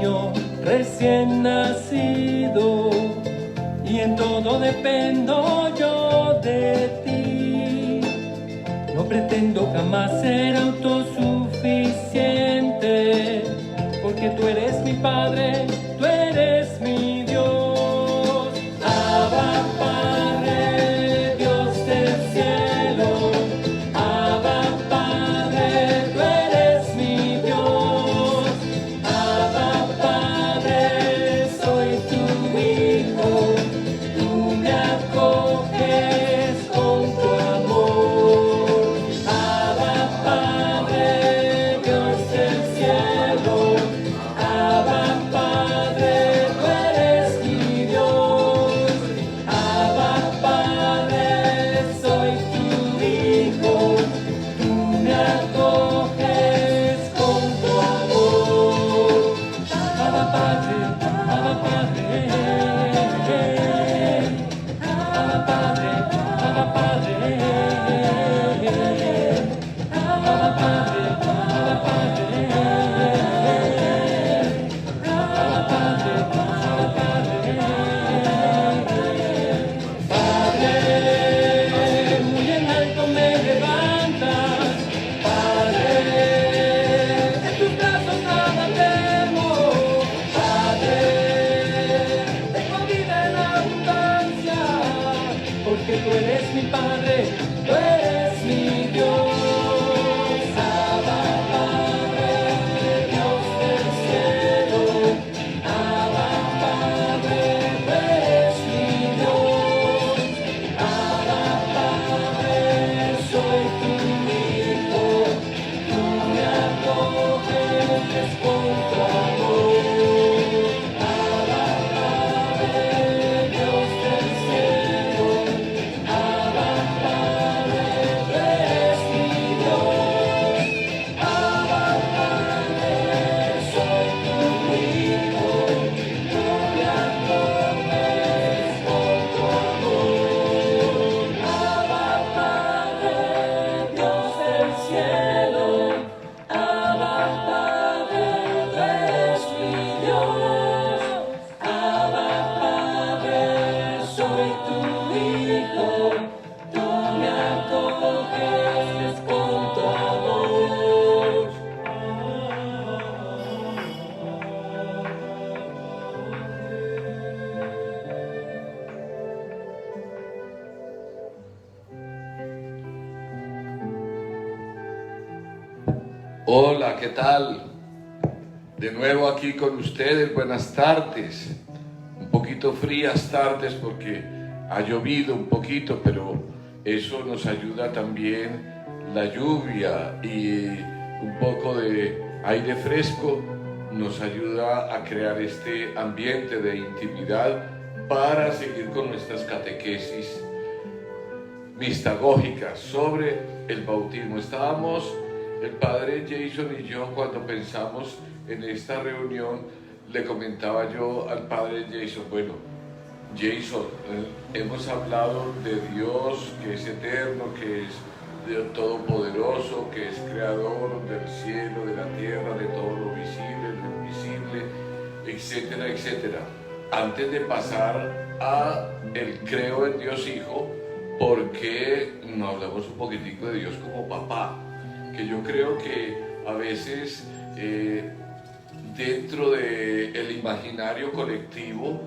niño recién nacido, y en todo dependo yo de ti. No pretendo jamás ser autosuficiente, porque tú eres mi Padre, tú eres mi Dios. Abba Padre, Dios del cielo, Abba Padre, tú eres mi Dios. Abba Padre, soy tu hijo, tú me acoges con tu amor. Abba Padre, Dios del cielo, Abba Padre, tú eres mi Dios. Abba Padre, soy tu hijo, tú me acoges con tu amor. Abba Padre, Abba Padre, Abba Padre, Abba Padre, Abba Padre, Abba Padre, Padre, muy en alto me levantas, Padre, en tus brazos nada temo, Padre, tengo vida en abundancia, porque tú eres mi Padre, tú eres mi Dios. Abba Padre, Dios del cielo, Abba Padre, tú eres mi Dios. Abba Padre, soy tu hijo, tú me acoges con tu amor. Abba Padre, Dios del cielo, Abba Padre, tú eres mi Dios. Abba Padre, soy tu hijo, tú me acoges con tu amor. Abba Padre, Dios del cielo, Abba Padre, tú eres mi Dios. Abba Padre, soy tu hijo, tú me acoges con tu amor. Hola, ¿qué tal? De nuevo aquí con ustedes, buenas tardes. Un poquito frías tardes porque ha llovido un poquito, pero eso nos ayuda también la lluvia y un poco de aire fresco nos ayuda a crear este ambiente de intimidad para seguir con nuestras catequesis mistagógicas sobre el bautismo. Estábamos el padre Jason y yo, cuando pensamos en esta reunión, le comentaba yo al padre Jason, bueno, Jason, hemos hablado de Dios que es eterno, que es todopoderoso, que es creador del cielo, de la tierra, de todo lo visible, lo invisible, etcétera, etcétera. Antes de pasar a el creo en Dios Hijo, ¿por qué no hablamos un poquitico de Dios como papá? Que yo creo que a veces dentro del imaginario colectivo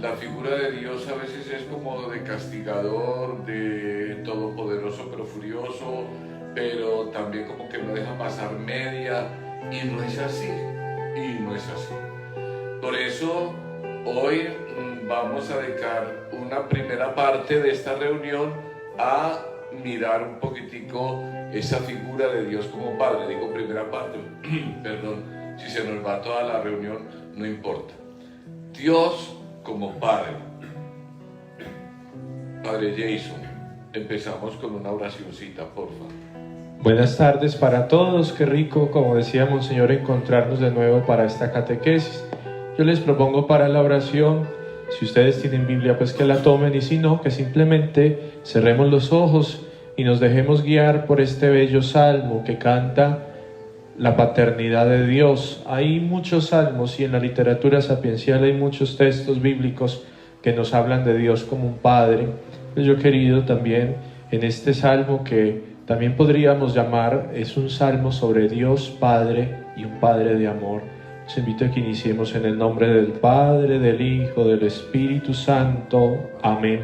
la figura de Dios a veces es como de castigador, de todopoderoso pero furioso, pero también como que no deja pasar media, y no es así, Por eso hoy vamos a dedicar una primera parte de esta reunión a mirar un poquitico esa figura de Dios como Padre. Digo primera parte, perdón, si se nos va toda la reunión, no importa. Dios como Padre. Padre Jason, empezamos con una oracioncita, por favor. Buenas tardes para todos, qué rico, como decía Monseñor, encontrarnos de nuevo para esta catequesis. Yo les propongo para la oración, si ustedes tienen Biblia, pues que la tomen, y si no, que simplemente cerremos los ojos y nos dejemos guiar por este bello salmo que canta la paternidad de Dios. Hay muchos salmos y en la literatura sapiencial hay muchos textos bíblicos que nos hablan de Dios como un Padre. Yo he querido también en este salmo, que también podríamos llamar, es un salmo sobre Dios Padre y un Padre de amor. Os invito a que iniciemos en el nombre del Padre, del Hijo, del Espíritu Santo. Amén.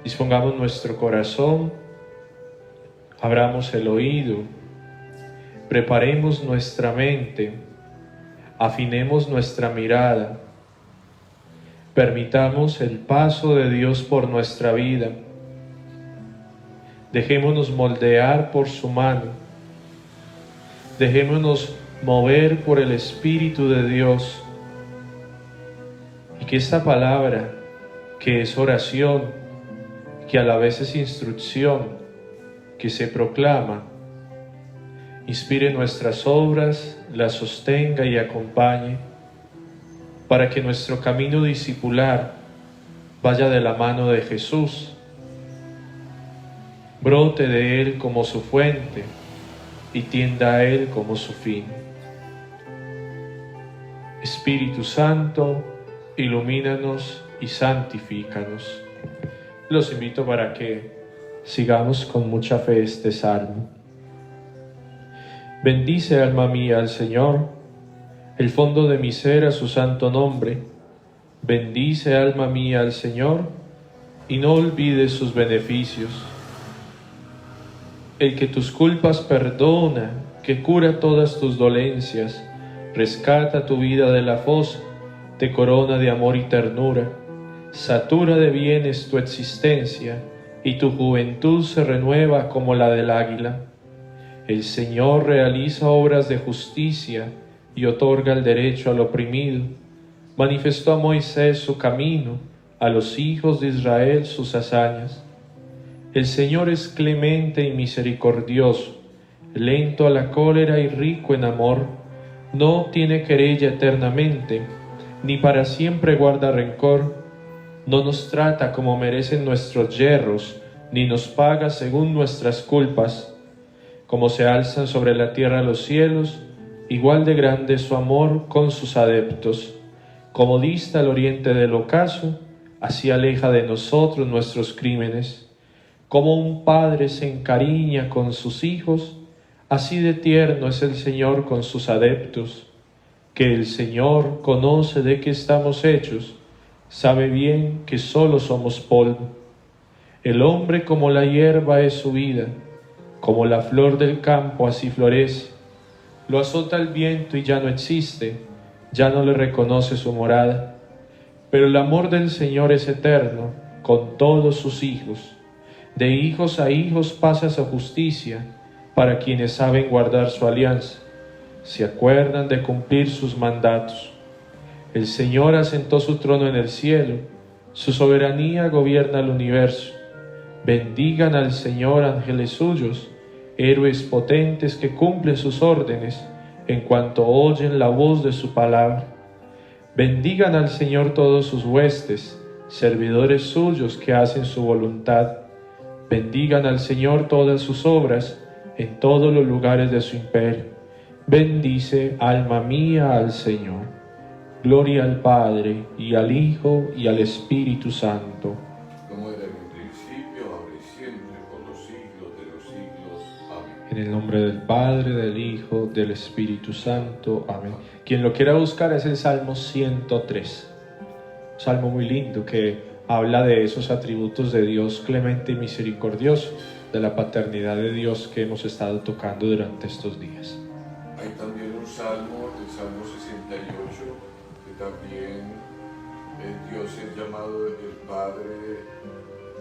Dispongamos nuestro corazón, abramos el oído, preparemos nuestra mente, afinemos nuestra mirada, permitamos el paso de Dios por nuestra vida, dejémonos moldear por su mano, dejémonos mover por el Espíritu de Dios, y que esta palabra, que es oración, que a la vez es instrucción, que se proclama, inspire nuestras obras, las sostenga y acompañe, para que nuestro camino discipular vaya de la mano de Jesús, brote de Él como su fuente y tienda a Él como su fin. Espíritu Santo, ilumínanos y santifícanos. Los invito para que sigamos con mucha fe este salmo. Bendice, alma mía, al Señor, el fondo de mi ser a su santo nombre. Bendice, alma mía, al Señor, y no olvides sus beneficios. El que tus culpas perdona, que cura todas tus dolencias, rescata tu vida de la fosa, te corona de amor y ternura, satura de bienes tu existencia, y tu juventud se renueva como la del águila. El Señor realiza obras de justicia y otorga el derecho al oprimido. Manifestó a Moisés su camino, a los hijos de Israel sus hazañas. El Señor es clemente y misericordioso, lento a la cólera y rico en amor. No tiene querella eternamente, ni para siempre guarda rencor. No nos trata como merecen nuestros yerros, ni nos paga según nuestras culpas. Como se alzan sobre la tierra los cielos, igual de grande es su amor con sus adeptos. Como dista el oriente del ocaso, así aleja de nosotros nuestros crímenes. Como un padre se encariña con sus hijos, así de tierno es el Señor con sus adeptos. Que el Señor conoce de qué estamos hechos, sabe bien que solo somos polvo. El hombre como la hierba es su vida, como la flor del campo así florece. Lo azota el viento y ya no existe, ya no le reconoce su morada. Pero el amor del Señor es eterno con todos sus hijos. De hijos a hijos pasa su justicia para quienes saben guardar su alianza, se acuerdan de cumplir sus mandatos. El Señor asentó su trono en el cielo, su soberanía gobierna el universo. Bendigan al Señor ángeles suyos, héroes potentes que cumplen sus órdenes en cuanto oyen la voz de su palabra. Bendigan al Señor todos sus huestes, servidores suyos que hacen su voluntad. Bendigan al Señor todas sus obras en todos los lugares de su imperio. Bendice, alma mía, al Señor. Gloria al Padre, y al Hijo, y al Espíritu Santo. Como era en un principio, ahora y siempre, por los siglos de los siglos. Amén. En el nombre del Padre, del Hijo, del Espíritu Santo. Amén. Quien lo quiera buscar es el Salmo 103. Un salmo muy lindo que habla de esos atributos de Dios clemente y misericordioso, de la paternidad de Dios que hemos estado tocando durante estos días. Hay también un salmo, el Salmo 68, que también Dios es llamado el Padre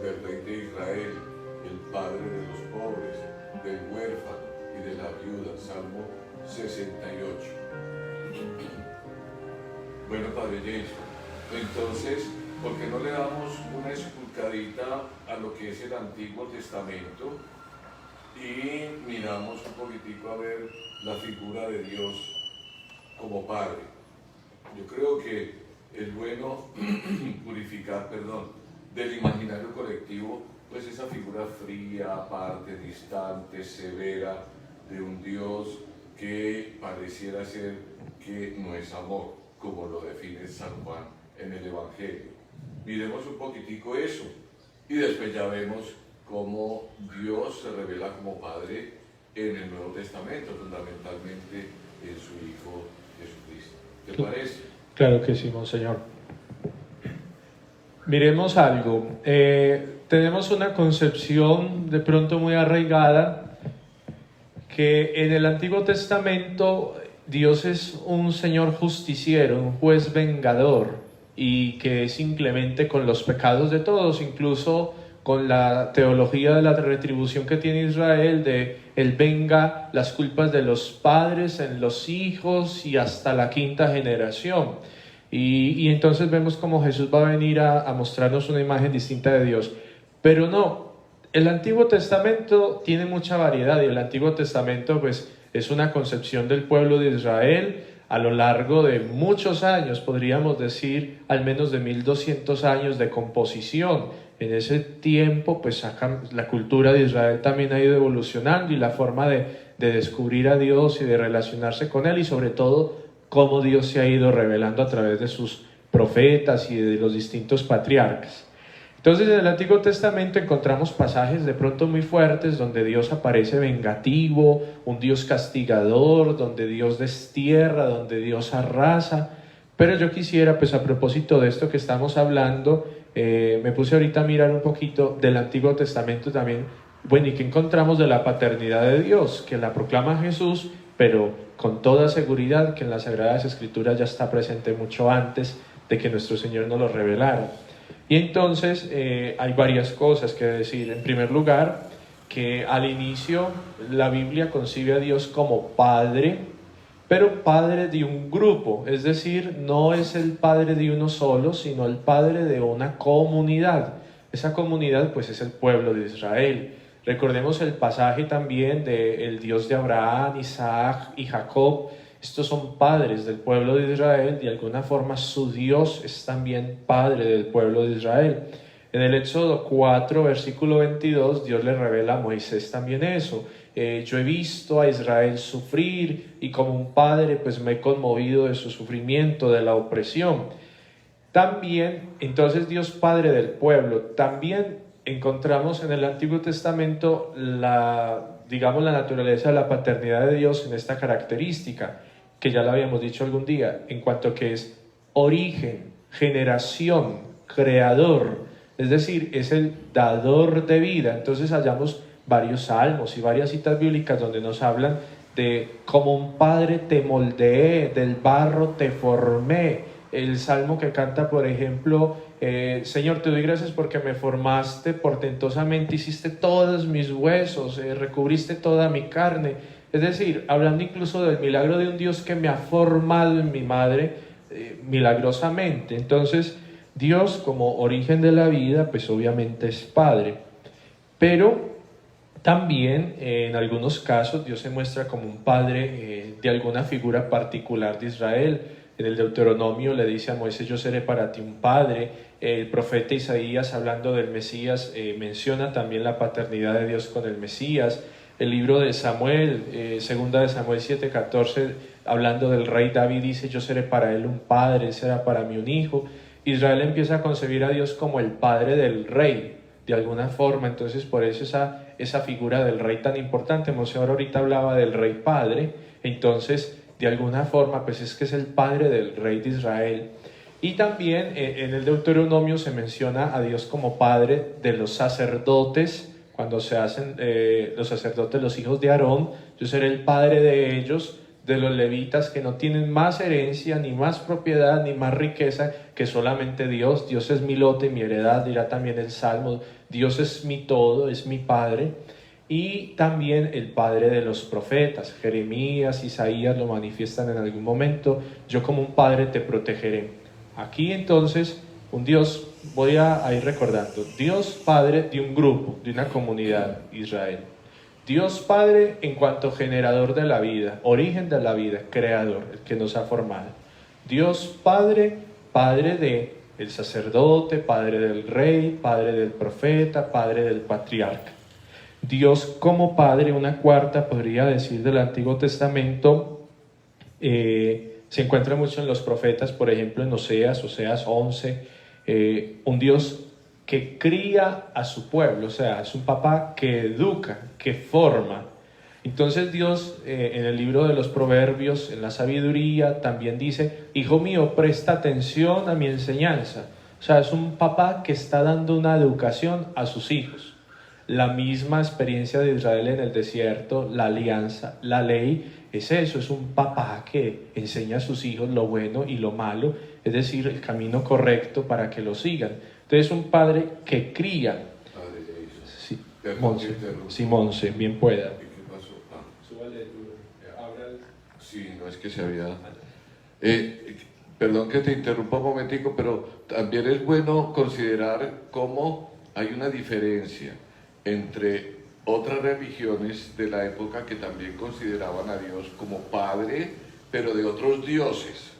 del Rey de Israel, el Padre de los pobres, del huérfano y de la viuda. Salmo 68. Bueno, Padre Jason, entonces, ¿por qué no le damos una esculcadita a lo que es el Antiguo Testamento y miramos un poquitico a ver la figura de Dios como Padre? Yo creo que es bueno purificar, del imaginario colectivo, pues esa figura fría, aparte, distante, severa, de un Dios que pareciera ser que no es amor, como lo define San Juan en el Evangelio. Miremos un poquitico eso y después ya vemos cómo Dios se revela como Padre en el Nuevo Testamento, fundamentalmente en su Hijo Jesucristo. ¿Te parece? Claro que sí, Monseñor. Miremos algo. Tenemos una concepción de pronto muy arraigada que en el Antiguo Testamento Dios es un Señor justiciero, un juez vengador y que es inclemente con los pecados de todos, incluso con la teología de la retribución que tiene Israel, de Él venga las culpas de los padres en los hijos y hasta la quinta generación. Y entonces vemos cómo Jesús va a venir a mostrarnos una imagen distinta de Dios. Pero no, el Antiguo Testamento tiene mucha variedad y el Antiguo Testamento pues es una concepción del pueblo de Israel a lo largo de muchos años, podríamos decir al menos de 1200 años de composición. En ese tiempo pues acá la cultura de Israel también ha ido evolucionando y la forma de descubrir a Dios y de relacionarse con Él y sobre todo cómo Dios se ha ido revelando a través de sus profetas y de los distintos patriarcas. Entonces en el Antiguo Testamento encontramos pasajes de pronto muy fuertes donde Dios aparece vengativo, un Dios castigador, donde Dios destierra, donde Dios arrasa. Pero yo quisiera, pues a propósito de esto que estamos hablando, me puse ahorita a mirar un poquito del Antiguo Testamento también. Bueno, ¿y qué encontramos de la paternidad de Dios? Que la proclama Jesús, pero con toda seguridad que en las Sagradas Escrituras ya está presente mucho antes de que nuestro Señor nos lo revelara. Y entonces hay varias cosas que decir. En primer lugar, que al inicio la Biblia concibe a Dios como Padre, pero Padre de un grupo, es decir, no es el Padre de uno solo, sino el Padre de una comunidad. Esa comunidad pues es el pueblo de Israel. Recordemos el pasaje también del Dios de Abraham, Isaac y Jacob. Estos son padres del pueblo de Israel, de alguna forma su Dios es también Padre del pueblo de Israel. En el Éxodo 4, versículo 22, Dios le revela a Moisés también eso. Yo he visto a Israel sufrir y como un padre pues me he conmovido de su sufrimiento, de la opresión. También, entonces Dios Padre del pueblo, también encontramos en el Antiguo Testamento la naturaleza de la paternidad de Dios en esta característica, que ya lo habíamos dicho algún día, en cuanto que es origen, generación, creador, es decir, es el dador de vida. Entonces hallamos varios salmos y varias citas bíblicas donde nos hablan de como un padre te moldeé, del barro te formé. El salmo que canta, por ejemplo, Señor, te doy gracias porque me formaste portentosamente, hiciste todos mis huesos, recubriste toda mi carne. Es decir, hablando incluso del milagro de un Dios que me ha formado en mi madre milagrosamente. Entonces, Dios como origen de la vida, pues obviamente es Padre. Pero también en algunos casos Dios se muestra como un Padre de alguna figura particular de Israel. En el Deuteronomio le dice a Moisés, yo seré para ti un padre. El profeta Isaías, hablando del Mesías, menciona también la paternidad de Dios con el Mesías. El libro de Samuel, segunda de Samuel 7:14, hablando del rey David, dice, yo seré para él un padre, él será para mí un hijo. Israel empieza a concebir a Dios como el padre del rey, de alguna forma. Entonces, por eso esa figura del rey tan importante. Monseñor ahorita hablaba del rey padre, entonces de alguna forma pues es que es el padre del rey de Israel. Y también en el Deuteronomio se menciona a Dios como padre de los sacerdotes. Cuando se hacen los sacerdotes, los hijos de Aarón, yo seré el padre de ellos, de los levitas que no tienen más herencia, ni más propiedad, ni más riqueza que solamente Dios. Dios es mi lote y mi heredad, dirá también el Salmo. Dios es mi todo, es mi padre. Y también el padre de los profetas, Jeremías, Isaías lo manifiestan en algún momento. Yo como un padre te protegeré. Aquí entonces un Dios, voy a ir recordando, Dios Padre de un grupo, de una comunidad, Israel. Dios Padre en cuanto generador de la vida, origen de la vida, creador, el que nos ha formado. Dios Padre, Padre de el sacerdote, Padre del rey, Padre del profeta, Padre del patriarca. Dios como Padre. Una cuarta, podría decir, del Antiguo Testamento, se encuentra mucho en los profetas, por ejemplo en Oseas 11, un Dios que cría a su pueblo, o sea, es un papá que educa, que forma. Entonces Dios en el libro de los Proverbios, en la sabiduría, también dice: hijo mío, presta atención a mi enseñanza. O sea, es un papá que está dando una educación a sus hijos. La misma experiencia de Israel en el desierto, la alianza, la ley, es eso, es un papá que enseña a sus hijos lo bueno y lo malo, es decir, el camino correcto para que lo sigan. Entonces, un padre que cría. Padre Jason. Sí, Perdón, Monse, te interrumpo. sí, Monse, bien pueda. ¿Qué pasó? Súbale, abra el... Sí, no es que se había... perdón que te interrumpa un momentico, pero también es bueno considerar cómo hay una diferencia entre otras religiones de la época que también consideraban a Dios como Padre, pero de otros dioses.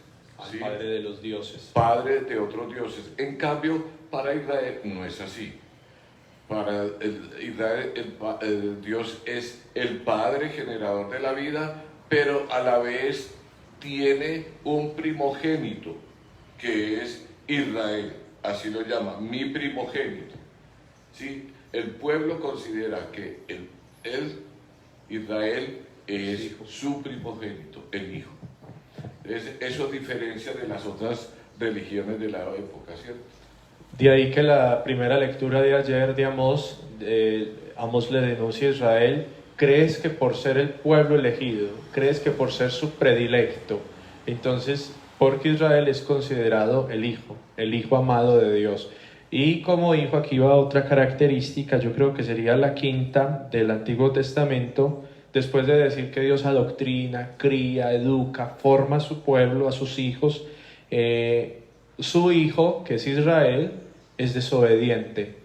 ¿Sí? Padre de los dioses. Padre de otros dioses. En cambio, para Israel no es así. Para Israel, el Dios es el Padre generador de la vida, pero a la vez tiene un primogénito, que es Israel, así lo llama, mi primogénito. ¿Sí? El pueblo considera que Israel es su primogénito, el hijo. Eso diferencia de las otras religiones de la época, ¿cierto? De ahí que la primera lectura de ayer de Amós, Amós le denuncia a Israel: crees que por ser el pueblo elegido, crees que por ser su predilecto, entonces, porque Israel es considerado el hijo amado de Dios. Y como hijo, aquí va otra característica, yo creo que sería la quinta del Antiguo Testamento, después de decir que Dios adoctrina, cría, educa, forma a su pueblo, a sus hijos. Su hijo, que es Israel, es desobediente.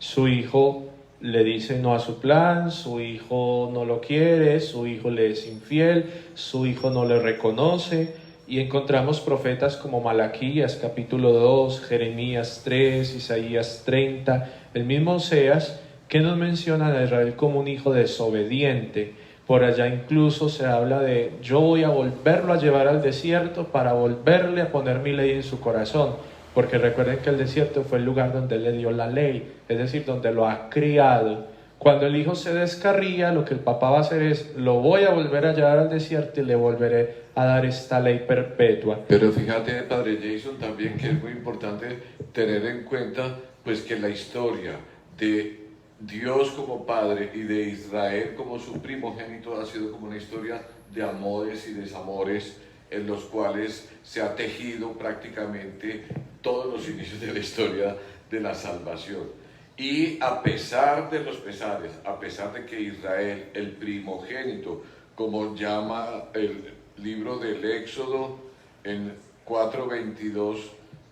Su hijo le dice no a su plan, su hijo no lo quiere, su hijo le es infiel, su hijo no le reconoce. Y encontramos profetas como Malaquías capítulo 2, Jeremías 3, Isaías 30, el mismo Oseas, que nos mencionan a Israel como un hijo desobediente. Por allá incluso se habla de: yo voy a volverlo a llevar al desierto para volverle a poner mi ley en su corazón. Porque recuerden que el desierto fue el lugar donde él le dio la ley, es decir, donde lo ha criado. Cuando el hijo se descarría, lo que el papá va a hacer es: lo voy a volver a llevar al desierto y le volveré a dar esta ley perpetua. Pero fíjate, Padre Jason, también que es muy importante tener en cuenta pues que la historia de Dios como Padre y de Israel como su primogénito ha sido como una historia de amores y desamores, en los cuales se ha tejido prácticamente todos los inicios de la historia de la salvación. Y a pesar de los pesares, a pesar de que Israel, el primogénito, como llama el libro del Éxodo en 4:22,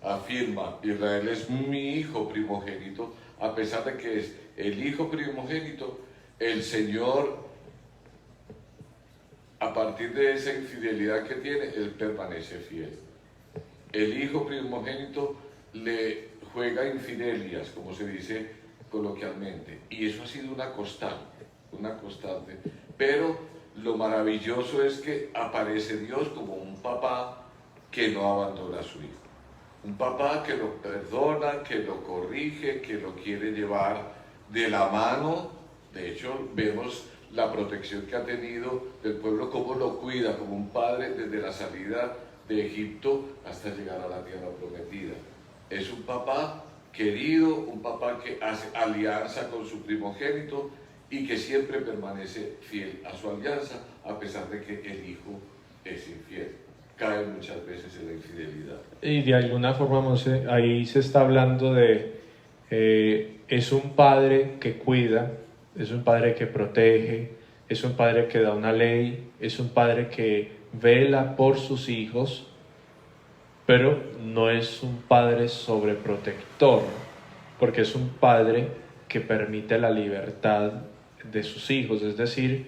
afirma: Israel es mi hijo primogénito, a pesar de que es el hijo primogénito, el Señor, a partir de esa infidelidad que tiene, él permanece fiel. El hijo primogénito le juega infidelias, como se dice coloquialmente, y eso ha sido una constante. Pero lo maravilloso es que aparece Dios como un papá que no abandona a su hijo. Un papá que lo perdona, que lo corrige, que lo quiere llevar de la mano. De hecho, vemos la protección que ha tenido del pueblo, cómo lo cuida como un padre desde la salida de Egipto hasta llegar a la tierra prometida. Es un papá querido, un papá que hace alianza con su primogénito y que siempre permanece fiel a su alianza, a pesar de que el hijo es infiel. Cae muchas veces en la infidelidad. Y de alguna forma, Monse, ahí se está hablando de, es un padre que cuida, es un padre que protege, es un padre que da una ley, es un padre que vela por sus hijos, pero no es un padre sobreprotector, porque es un padre que permite la libertad de sus hijos. Es decir,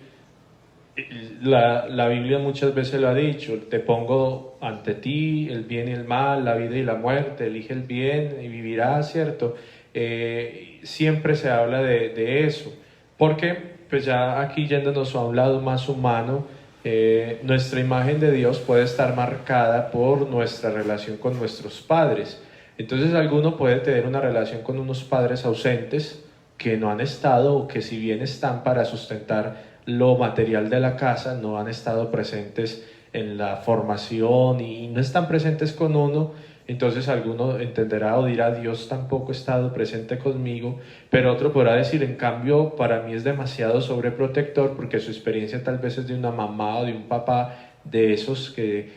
la Biblia muchas veces lo ha dicho: te pongo ante ti el bien y el mal, la vida y la muerte, elige el bien y vivirás, ¿cierto? Siempre se habla de eso, Porque, pues ya aquí yéndonos a un lado más humano, nuestra imagen de Dios puede estar marcada por nuestra relación con nuestros padres. Entonces alguno puede tener una relación con unos padres ausentes que no han estado, o que si bien están para sustentar lo material de la casa, no han estado presentes en la formación y no están presentes con uno. Entonces alguno entenderá o dirá: Dios tampoco ha estado presente conmigo. Pero otro podrá decir: en cambio, para mí es demasiado sobreprotector, porque su experiencia tal vez es de una mamá o de un papá de esos que,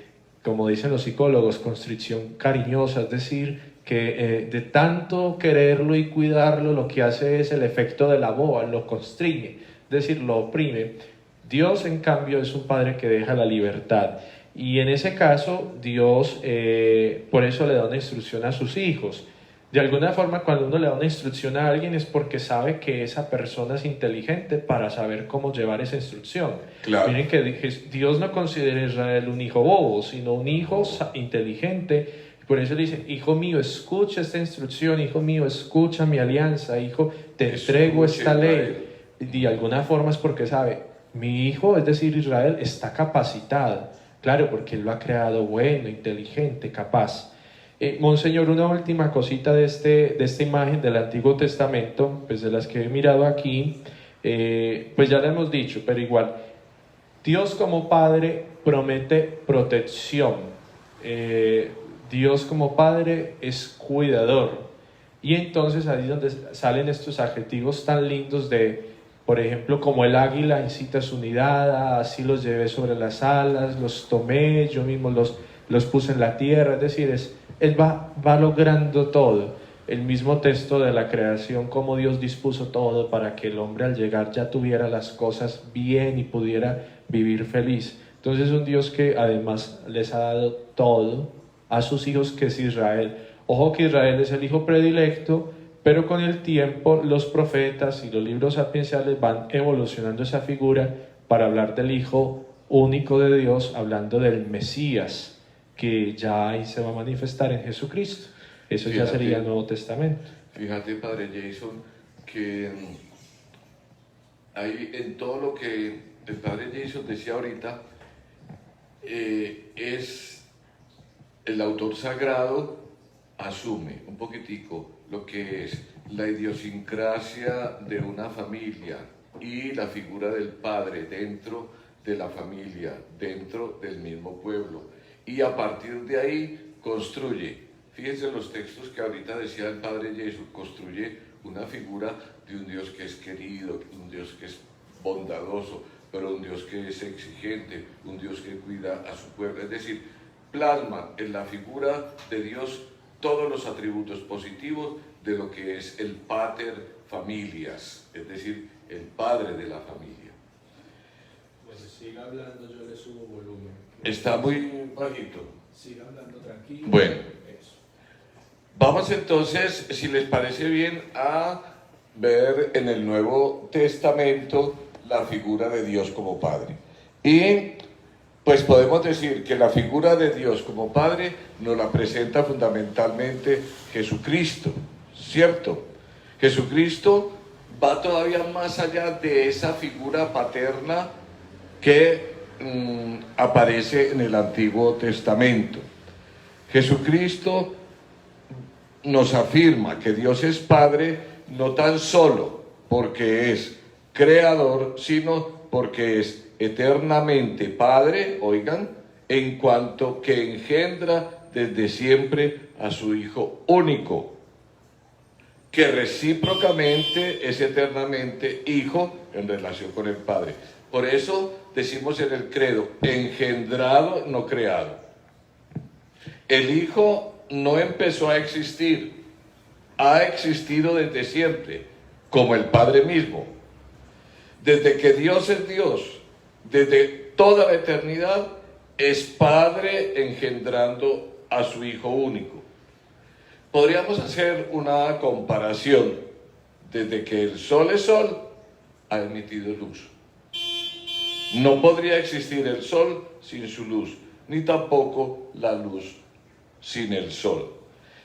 como dicen los psicólogos, constricción cariñosa, es decir, que de tanto quererlo y cuidarlo, lo que hace es el efecto de la boa, lo constriñe, es decir, lo oprime. Dios, en cambio, es un padre que deja la libertad. Y en ese caso, Dios por eso le da una instrucción a sus hijos. De alguna forma, cuando uno le da una instrucción a alguien es porque sabe que esa persona es inteligente para saber cómo llevar esa instrucción. Claro. Miren que Dios no considera a Israel un hijo bobo, sino un hijo inteligente. Por eso le dice: hijo mío, escucha esta instrucción, hijo mío, escucha mi alianza, hijo, te entrego esta ley. De alguna forma es porque sabe, mi hijo, es decir, Israel, está capacitado. Claro, porque Él lo ha creado bueno, inteligente, capaz. Monseñor, una última cosita de esta imagen del Antiguo Testamento, pues de las que he mirado aquí, pues ya lo hemos dicho, pero igual, Dios como Padre promete protección. Dios como Padre es cuidador. Y entonces ahí es donde salen estos adjetivos tan lindos de, por ejemplo, como el águila incita su nidada, así los llevé sobre las alas, los tomé, yo mismo los puse en la tierra. Es decir, Él va logrando todo. El mismo texto de la creación, como Dios dispuso todo para que el hombre al llegar ya tuviera las cosas bien y pudiera vivir feliz. Entonces un Dios que además les ha dado todo a sus hijos, que es Israel. Ojo que Israel es el hijo predilecto, pero con el tiempo los profetas y los libros sapienciales van evolucionando esa figura para hablar del Hijo único de Dios, hablando del Mesías, que ya ahí se va a manifestar en Jesucristo. Eso ya sería el Nuevo Testamento. Fíjate, Padre Jason, que hay en todo lo que el Padre Jason decía ahorita, es el autor sagrado asume un poquitico lo que es la idiosincrasia de una familia y la figura del padre dentro de la familia, dentro del mismo pueblo, y a partir de ahí construye. Fíjense los textos que ahorita decía el Padre Jesús, construye una figura de un Dios que es querido, un Dios que es bondadoso, pero un Dios que es exigente, un Dios que cuida a su pueblo. Es decir, plasma en la figura de Dios todos los atributos positivos de lo que es el pater familias, es decir, el padre de la familia. Pues siga hablando, yo le subo volumen. Está muy bajito. Siga hablando tranquilo. Bueno. Eso. Vamos entonces, si les parece bien, a ver en el Nuevo Testamento la figura de Dios como Padre. Y pues podemos decir que la figura de Dios como Padre nos la presenta fundamentalmente Jesucristo, ¿cierto? Jesucristo va todavía más allá de esa figura paterna que aparece en el Antiguo Testamento. Jesucristo nos afirma que Dios es Padre no tan solo porque es creador, sino porque es eternamente Padre, oigan, en cuanto que engendra desde siempre a su Hijo único, que recíprocamente es eternamente Hijo en relación con el Padre. Por eso decimos en el credo, engendrado, no creado. El Hijo no empezó a existir, ha existido desde siempre, como el Padre mismo. Desde que Dios es Dios, desde toda la eternidad, es Padre engendrando a su Hijo único. Podríamos hacer una comparación. Desde que el sol es sol, ha emitido luz. No podría existir el sol sin su luz, ni tampoco la luz sin el sol.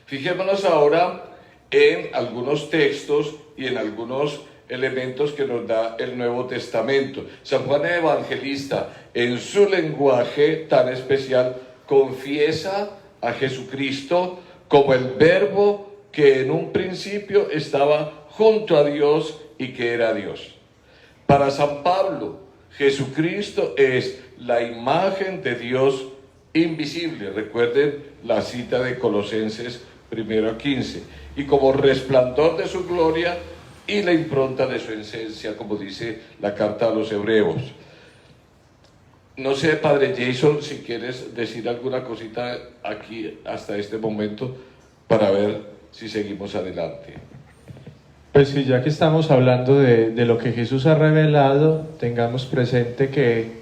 Fijémonos ahora en algunos textos y en algunos elementos que nos da el Nuevo Testamento. San Juan el Evangelista, en su lenguaje tan especial, confiesa a Jesucristo como el Verbo que en un principio estaba junto a Dios y que era Dios. Para San Pablo, Jesucristo es la imagen de Dios invisible. Recuerden la cita de Colosenses 1:15. Y como resplandor de su gloria y la impronta de su esencia, como dice la carta a los Hebreos. No sé, Padre Jason, si quieres decir alguna cosita aquí hasta este momento para ver si seguimos adelante. Pues sí, ya que estamos hablando de lo que Jesús ha revelado, tengamos presente que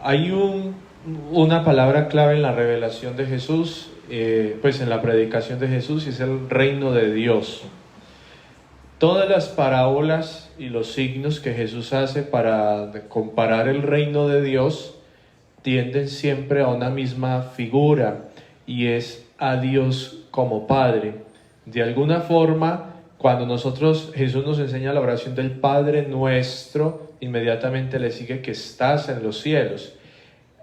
hay una palabra clave en la revelación de Jesús, pues en la predicación de Jesús, y es el reino de Dios. Todas las parábolas y los signos que Jesús hace para comparar el reino de Dios tienden siempre a una misma figura, y es a Dios como Padre. De alguna forma, cuando Jesús nos enseña la oración del Padre Nuestro, inmediatamente le sigue que estás en los cielos.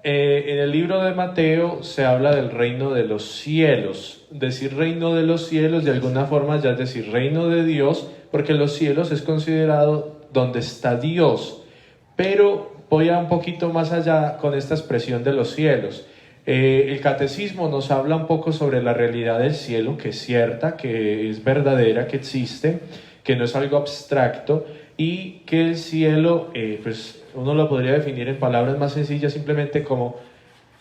En el libro de Mateo se habla del reino de los cielos. Decir reino de los cielos de alguna forma ya es decir reino de Dios, porque los cielos es considerado donde está Dios. Pero voy a un poquito más allá con esta expresión de los cielos. El catecismo nos habla un poco sobre la realidad del cielo, que es cierta, que es verdadera, que existe, que no es algo abstracto, y que el cielo, pues uno lo podría definir en palabras más sencillas, simplemente como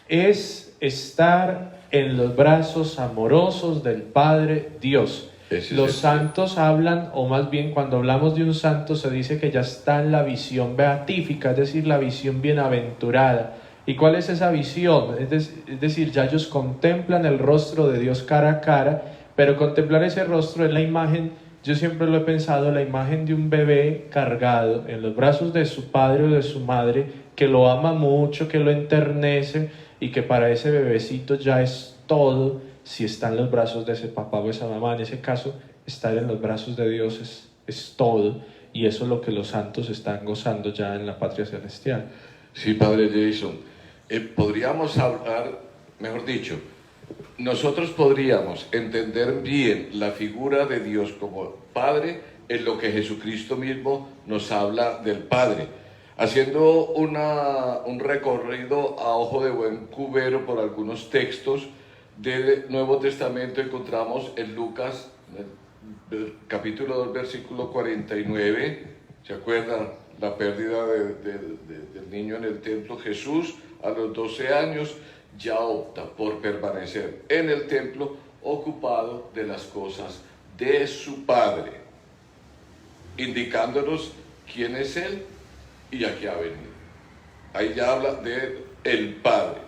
es estar en los brazos amorosos del Padre Dios. Los santos hablan, o más bien cuando hablamos de un santo se dice que ya está en la visión beatífica, es decir, la visión bienaventurada. ¿Y cuál es esa visión? Es decir, ya ellos contemplan el rostro de Dios cara a cara, pero contemplar ese rostro es la imagen, yo siempre lo he pensado, la imagen de un bebé cargado en los brazos de su padre o de su madre, que lo ama mucho, que lo enternece, y que para ese bebecito ya es todo si está en los brazos de ese papá o esa mamá. En ese caso, estar en los brazos de Dios es todo, y eso es lo que los santos están gozando ya en la patria celestial. Sí, Padre Jason. Podríamos hablar, mejor dicho, nosotros podríamos entender bien la figura de Dios como Padre en lo que Jesucristo mismo nos habla del Padre. Haciendo un recorrido a ojo de buen cubero por algunos textos del Nuevo Testamento, encontramos en Lucas, capítulo 2, versículo 49, ¿se acuerdan? La pérdida del niño en el templo. Jesús, a los 12 años, ya opta por permanecer en el templo, ocupado de las cosas de su Padre, indicándonos quién es Él y a qué ha venido. Ahí ya habla de el Padre.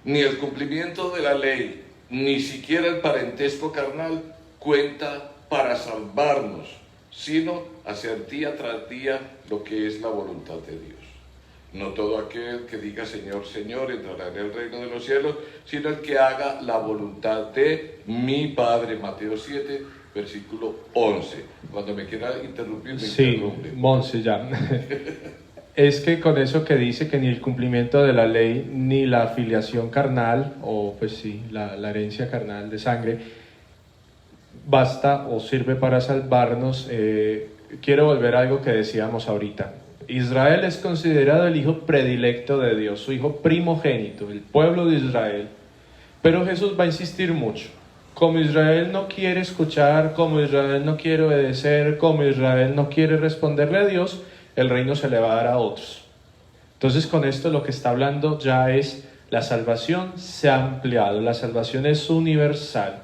Ni el cumplimiento de la ley, ni siquiera el parentesco carnal cuenta para salvarnos, sino hacer día tras día lo que es la voluntad de Dios. No todo aquel que diga Señor, Señor entrará en el reino de los cielos, sino el que haga la voluntad de mi Padre. Mateo 7, versículo 11. Cuando me quiera interrumpir, me interrumpe. Sí, Monse, ya. Es que con eso que dice que ni el cumplimiento de la ley, ni la filiación carnal, o pues sí, la herencia carnal de sangre, basta o sirve para salvarnos. Quiero volver a algo que decíamos ahorita. Israel es considerado el hijo predilecto de Dios, su hijo primogénito, el pueblo de Israel. Pero Jesús va a insistir mucho. Como Israel no quiere escuchar, como Israel no quiere obedecer, como Israel no quiere responderle a Dios, el reino se le va a dar a otros. Entonces con esto lo que está hablando ya es la salvación se ha ampliado, la salvación es universal.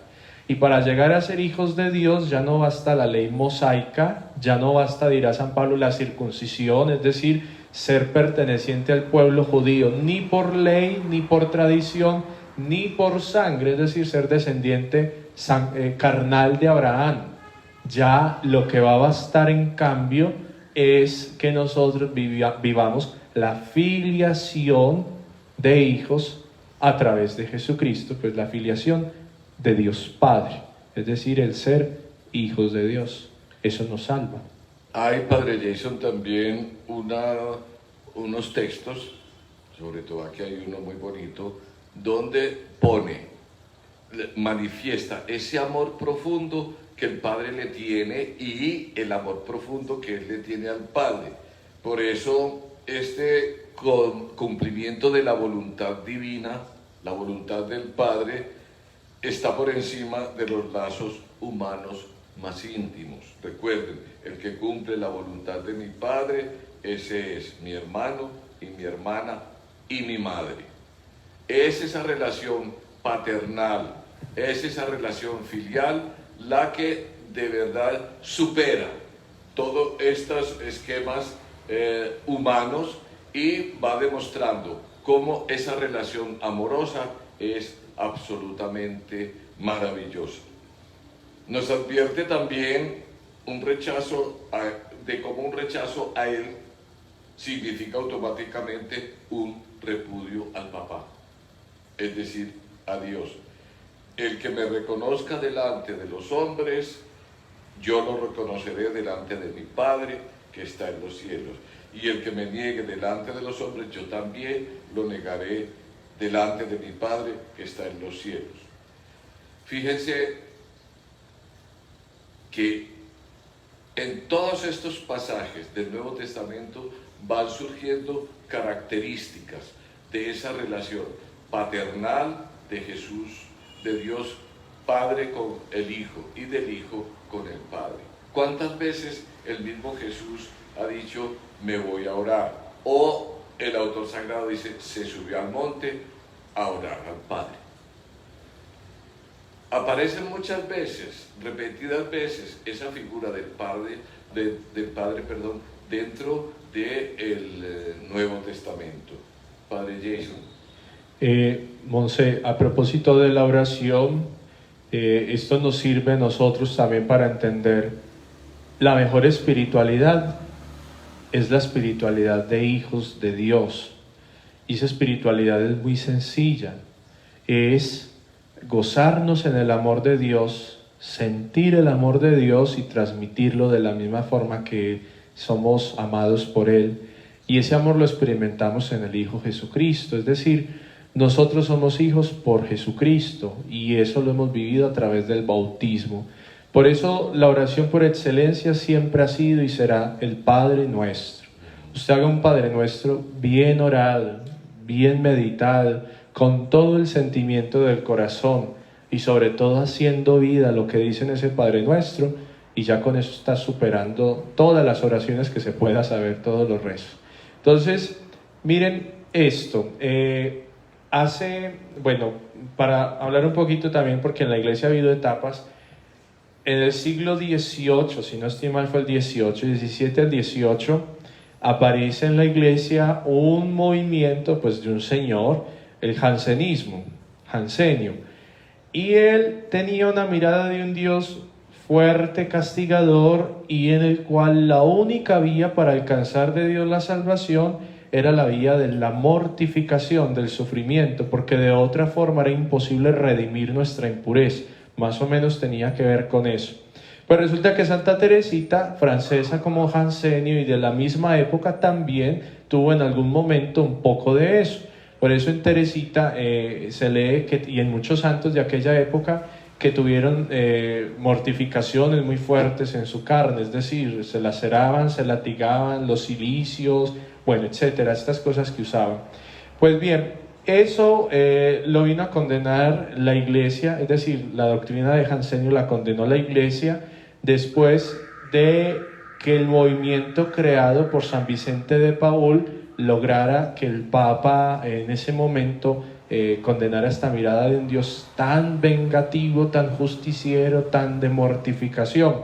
Y para llegar a ser hijos de Dios ya no basta la ley mosaica, ya no basta, dirá San Pablo, la circuncisión, es decir, ser perteneciente al pueblo judío, ni por ley, ni por tradición, ni por sangre, es decir, ser descendiente carnal de Abraham. Ya lo que va a bastar en cambio es que nosotros vivamos la filiación de hijos a través de Jesucristo, pues la filiación de Dios Padre, es decir, el ser hijos de Dios. Eso nos salva. Hay, Padre Jason, también unos textos, sobre todo aquí hay uno muy bonito, donde manifiesta ese amor profundo que el Padre le tiene y el amor profundo que Él le tiene al Padre. Por eso este cumplimiento de la voluntad divina, la voluntad del Padre, está por encima de los lazos humanos más íntimos. Recuerden, el que cumple la voluntad de mi Padre, ese es mi hermano y mi hermana y mi madre. Es esa relación paternal, es esa relación filial la que de verdad supera todos estos esquemas humanos y va demostrando cómo esa relación amorosa es absolutamente maravillosa. Nos advierte también de cómo un rechazo a Él significa automáticamente un repudio al papá, es decir, a Dios. El que me reconozca delante de los hombres, yo lo reconoceré delante de mi Padre que está en los cielos. Y el que me niegue delante de los hombres, yo también lo negaré delante de mi Padre que está en los cielos. Fíjense que en todos estos pasajes del Nuevo Testamento van surgiendo características de esa relación paternal de Jesús, de Dios Padre con el Hijo y del Hijo con el Padre. ¿Cuántas veces el mismo Jesús ha dicho, me voy a orar? O el autor sagrado dice, se subió al monte a orar al Padre. Aparecen muchas veces, repetidas veces, esa figura del Padre, dentro del Nuevo Testamento. Padre Jason. Monse, a propósito de la oración, esto nos sirve a nosotros también para entender la mejor espiritualidad. Es la espiritualidad de hijos de Dios. Y esa espiritualidad es muy sencilla. Es gozarnos en el amor de Dios, sentir el amor de Dios y transmitirlo de la misma forma que somos amados por Él. Y ese amor lo experimentamos en el Hijo Jesucristo. Es decir, nosotros somos hijos por Jesucristo y eso lo hemos vivido a través del bautismo. Por eso la oración por excelencia siempre ha sido y será el Padre Nuestro. Usted haga un Padre Nuestro bien orado, bien meditado, con todo el sentimiento del corazón y sobre todo haciendo vida lo que dice en ese Padre Nuestro, y ya con eso está superando todas las oraciones que se pueda saber, todos los rezos. Entonces, miren esto. Para hablar un poquito también, porque en la iglesia ha habido etapas. En el siglo XVIII, si no estoy mal fue el XVIII, 17 al 18, aparece en la iglesia un movimiento de un señor, el jansenismo, jansenio, y él tenía una mirada de un Dios fuerte, castigador, y en el cual la única vía para alcanzar de Dios la salvación era la vía de la mortificación, del sufrimiento, porque de otra forma era imposible redimir nuestra impureza. Más o menos tenía que ver con eso. Pues resulta que Santa Teresita, francesa como jansenio y de la misma época, también tuvo en algún momento un poco de eso. Por eso en Teresita se lee y en muchos santos de aquella época que tuvieron mortificaciones muy fuertes en su carne, es decir, se laceraban, se latigaban, los cilicios, etcétera, estas cosas que usaban. Pues bien, eso lo vino a condenar la iglesia, es decir, la doctrina de Jansenio la condenó la iglesia después de que el movimiento creado por San Vicente de Paúl lograra que el Papa en ese momento condenara esta mirada de un Dios tan vengativo, tan justiciero, tan de mortificación,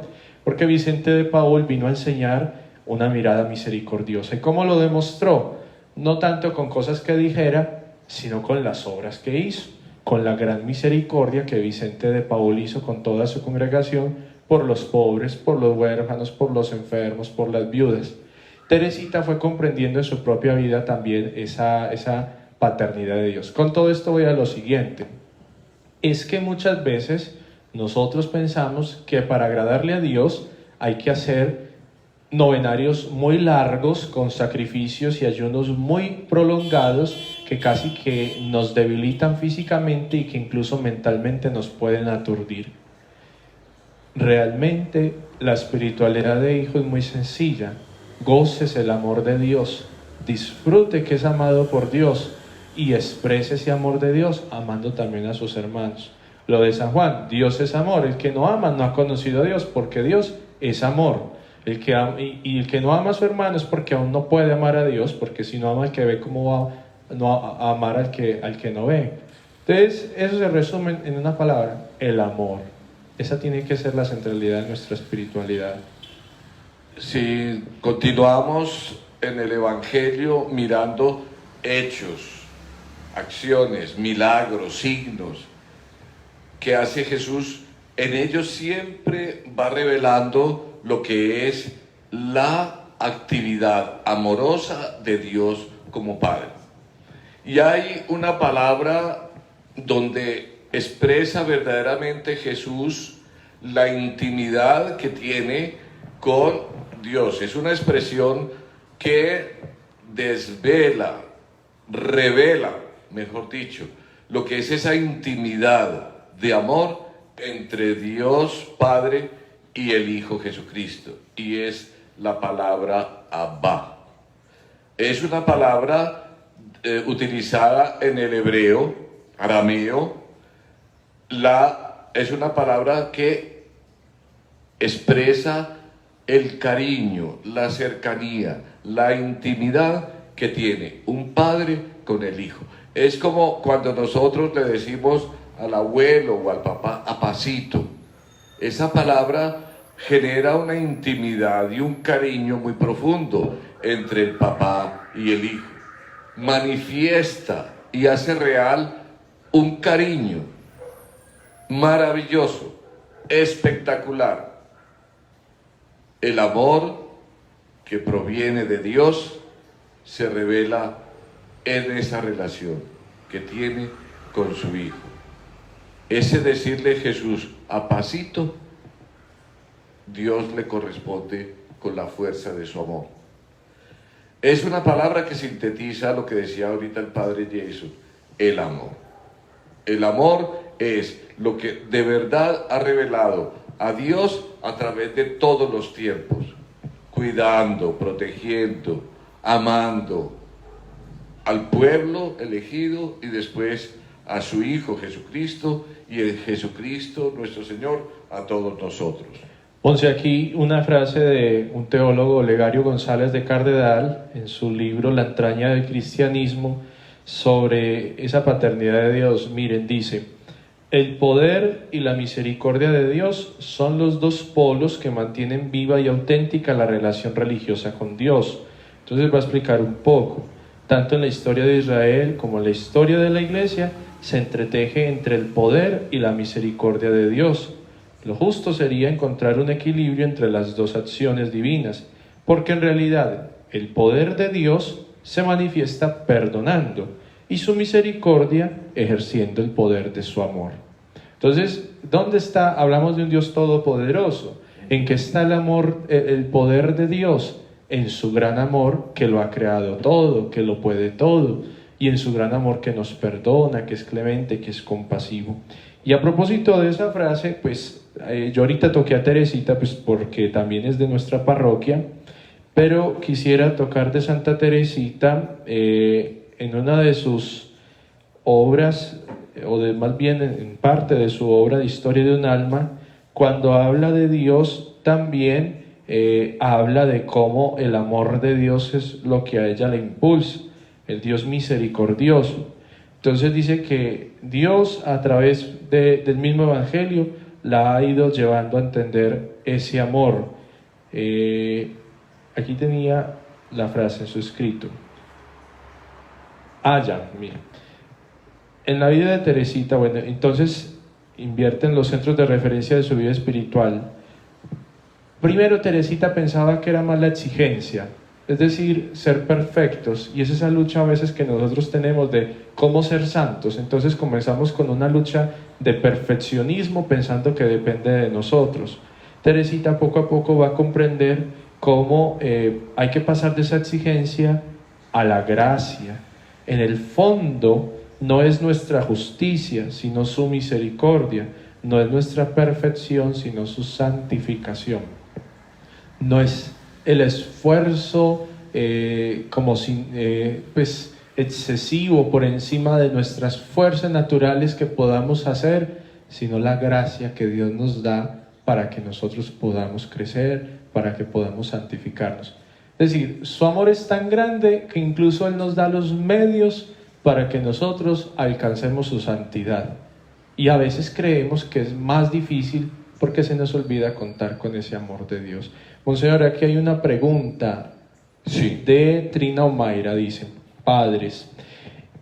porque Vicente de Paúl vino a enseñar una mirada misericordiosa. ¿Y cómo lo demostró? No tanto con cosas que dijera, sino con las obras que hizo, con la gran misericordia que Vicente de Paúl hizo con toda su congregación por los pobres, por los huérfanos, por los enfermos, por las viudas. Teresita fue comprendiendo en su propia vida también esa paternidad de Dios. Con todo esto voy a lo siguiente. Es que muchas veces nosotros pensamos que para agradarle a Dios hay que hacer novenarios muy largos, con sacrificios y ayunos muy prolongados que casi que nos debilitan físicamente y que incluso mentalmente nos pueden aturdir. Realmente la espiritualidad de hijo es muy sencilla. Goces el amor de Dios, disfrute que es amado por Dios y exprese ese amor de Dios amando también a sus hermanos. Lo de San Juan, Dios es amor, el que no ama no ha conocido a Dios, porque Dios es amor. El que el que no ama a su hermano es porque aún no puede amar a Dios, porque si no ama al que ve, ¿cómo va no a amar al que no ve? Entonces, eso se resume en una palabra: el amor. Esa tiene que ser la centralidad de nuestra espiritualidad. Si continuamos en el Evangelio mirando hechos, acciones, milagros, signos que hace Jesús, en ellos siempre va revelando lo que es la actividad amorosa de Dios como Padre. Y hay una palabra donde expresa verdaderamente Jesús la intimidad que tiene con Dios. Es una expresión que desvela, revela, mejor dicho, lo que es esa intimidad de amor entre Dios Padre y el Hijo Jesucristo, y es la palabra Abba. Es una palabra utilizada en el hebreo, arameo. Es una palabra que expresa el cariño, la cercanía, la intimidad que tiene un padre con el hijo. Es como cuando nosotros le decimos al abuelo o al papá, apacito. Esa palabra genera una intimidad y un cariño muy profundo entre el papá y el hijo. Manifiesta y hace real un cariño maravilloso, espectacular. El amor que proviene de Dios se revela en esa relación que tiene con su Hijo. Ese decirle Jesús, apacito, Dios le corresponde con la fuerza de su amor. Es una palabra que sintetiza lo que decía ahorita el padre Jason, el amor. El amor es lo que de verdad ha revelado a Dios a través de todos los tiempos, cuidando, protegiendo, amando al pueblo elegido y después a su Hijo Jesucristo, y el Jesucristo nuestro Señor a todos nosotros. Ponce aquí una frase de un teólogo, Olegario González de Cardedal, en su libro La entraña del cristianismo, sobre esa paternidad de Dios. Miren, dice: el poder y la misericordia de Dios son los dos polos que mantienen viva y auténtica la relación religiosa con Dios. Entonces va a explicar un poco. Tanto en la historia de Israel como en la historia de la Iglesia se entreteje entre el poder y la misericordia de Dios. Lo justo sería encontrar un equilibrio entre las dos acciones divinas, porque en realidad el poder de Dios se manifiesta perdonando y su misericordia ejerciendo el poder de su amor. Entonces, ¿dónde está? Hablamos de un Dios todopoderoso. ¿En qué está el amor, el poder de Dios? En su gran amor que lo ha creado todo, que lo puede todo, y en su gran amor que nos perdona, que es clemente, que es compasivo. Y a propósito de esa frase, pues yo ahorita toqué a Teresita, pues porque también es de nuestra parroquia, pero quisiera tocar de Santa Teresita en una de sus obras, más bien en parte de su obra de Historia de un alma, cuando habla de Dios también habla de cómo el amor de Dios es lo que a ella le impulsa, el Dios misericordioso. Entonces dice que Dios a través del mismo Evangelio la ha ido llevando a entender ese amor. Aquí tenía la frase en su escrito. Ya, mira. En la vida de Teresita, bueno, entonces invierte en los centros de referencia de su vida espiritual. Primero, Teresita pensaba que era más la exigencia, es decir, ser perfectos, y es esa lucha a veces que nosotros tenemos de cómo ser santos. Entonces comenzamos con una lucha de perfeccionismo pensando que depende de nosotros. Teresita poco a poco va a comprender cómo hay que pasar de esa exigencia a la gracia. En el fondo no es nuestra justicia, sino su misericordia, no es nuestra perfección, sino su santificación. No es el esfuerzo pues excesivo por encima de nuestras fuerzas naturales que podamos hacer, sino la gracia que Dios nos da para que nosotros podamos crecer, para que podamos santificarnos. Es decir, su amor es tan grande que incluso Él nos da los medios para que nosotros alcancemos su santidad. Y a veces creemos que es más difícil porque se nos olvida contar con ese amor de Dios. Monseñor, aquí hay una pregunta de Trina Omaira, dice: padres,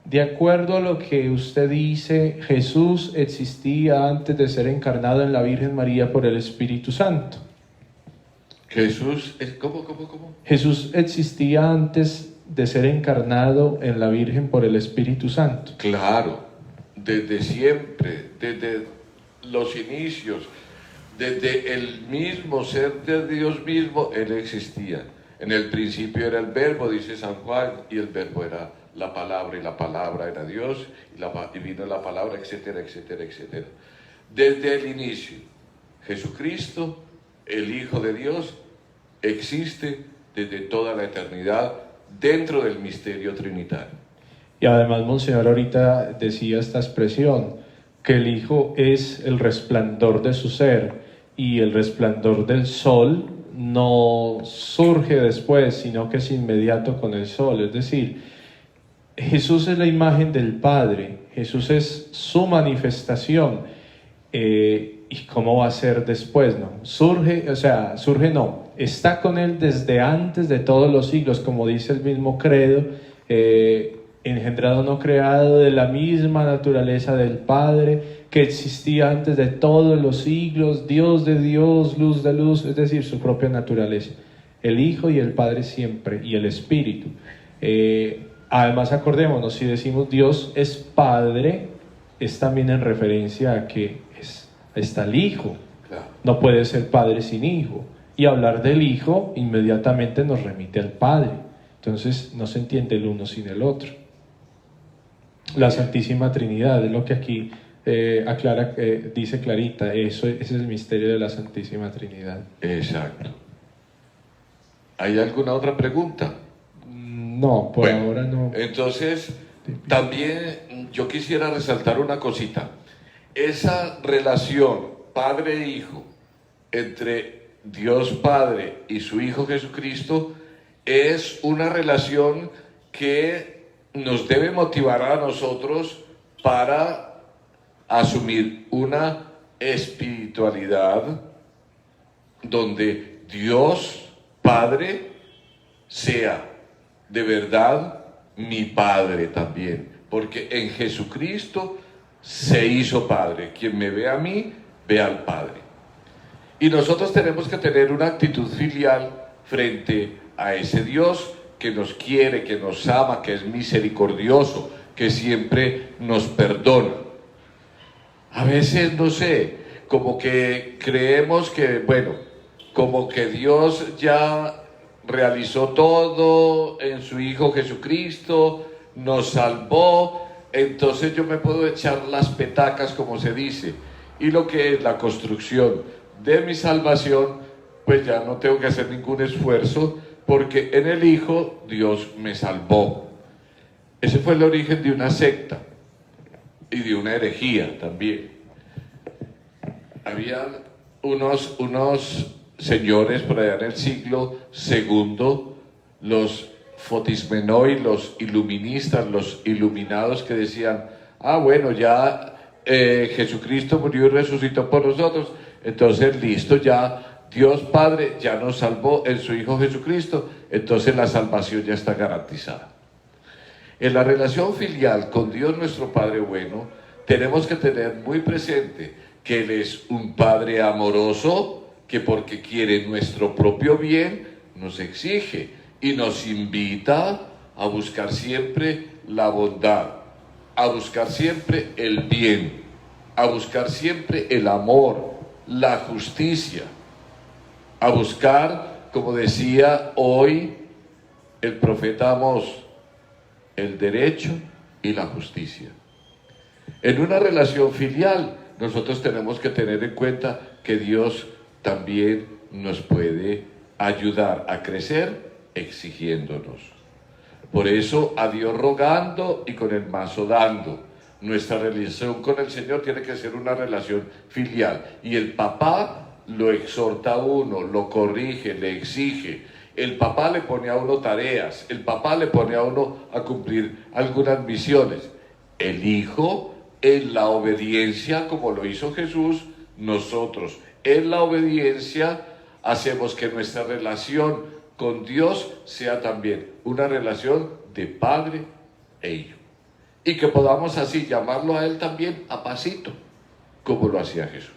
de acuerdo a lo que usted dice, Jesús existía antes de ser encarnado en la Virgen María por el Espíritu Santo. ¿Cómo? Jesús existía antes de ser encarnado en la Virgen por el Espíritu Santo. Claro, desde siempre, desde los inicios, desde el mismo ser de Dios mismo, Él existía. En el principio era el Verbo, dice San Juan, y el Verbo era la palabra, y la palabra era Dios, y vino la palabra, etcétera, etcétera, etcétera. Desde el inicio, Jesucristo, el Hijo de Dios, existe desde toda la eternidad dentro del misterio trinitario. Y además, Monseñor, ahorita decía esta expresión, que el Hijo es el resplandor de su ser, y el resplandor del sol no surge después, sino que es inmediato con el sol. Es decir, Jesús es la imagen del Padre, Jesús es su manifestación. ¿Y cómo va a ser después? No, surge no, está con Él desde antes de todos los siglos, como dice el mismo credo, engendrado no creado, de la misma naturaleza del Padre, que existía antes de todos los siglos, Dios de Dios, luz de luz, es decir, su propia naturaleza. El Hijo y el Padre siempre, y el Espíritu. Además, acordémonos, si decimos Dios es Padre, es también en referencia a que está el Hijo. Claro. No puede ser Padre sin Hijo. Y hablar del Hijo inmediatamente nos remite al Padre. Entonces no se entiende el uno sin el otro. La Santísima Trinidad es lo que aquí aclara, dice Clarita. Ese es el misterio de la Santísima Trinidad. Exacto. ¿Hay alguna otra pregunta? No, por ahora no. Entonces, también yo quisiera resaltar una cosita. Esa relación Padre-Hijo entre Dios Padre y su Hijo Jesucristo es una relación que nos debe motivar a nosotros para asumir una espiritualidad donde Dios Padre sea de verdad mi Padre también, porque en Jesucristo se hizo Padre. Quien me ve a mí, ve al Padre. Y nosotros tenemos que tener una actitud filial frente a ese Dios que nos quiere, que nos ama, que es misericordioso, que siempre nos perdona. A veces, no sé, como que creemos que, bueno, como que Dios ya realizó todo en su Hijo Jesucristo, nos salvó, entonces yo me puedo echar las petacas, como se dice, y lo que es la construcción de mi salvación, pues ya no tengo que hacer ningún esfuerzo, porque en el Hijo Dios me salvó. Ese fue el origen de una secta y de una herejía también. Había unos señores por allá en el siglo II, los Fotismenoi, los iluministas, los iluminados, que decían: ah, bueno, ya Jesucristo murió y resucitó por nosotros, entonces listo, ya Dios Padre ya nos salvó en su Hijo Jesucristo, entonces la salvación ya está garantizada. En la relación filial con Dios nuestro Padre bueno, tenemos que tener muy presente que Él es un Padre amoroso, que porque quiere nuestro propio bien, nos exige y nos invita a buscar siempre la bondad, a buscar siempre el bien, a buscar siempre el amor, la justicia, a buscar como decía hoy el profeta Amós, el derecho y la justicia. En una relación filial, nosotros tenemos que tener en cuenta que Dios también nos puede ayudar a crecer exigiéndonos. Por eso, a Dios rogando y con el mazo dando. Nuestra relación con el Señor tiene que ser una relación filial. Y el papá lo exhorta a uno, lo corrige, le exige. El papá le pone a uno tareas, el papá le pone a uno a cumplir algunas misiones. El hijo, en la obediencia, como lo hizo Jesús, nosotros en la obediencia hacemos que nuestra relación con Dios sea también una relación de padre e hijo. Y que podamos así llamarlo a Él también Apacito, como lo hacía Jesús.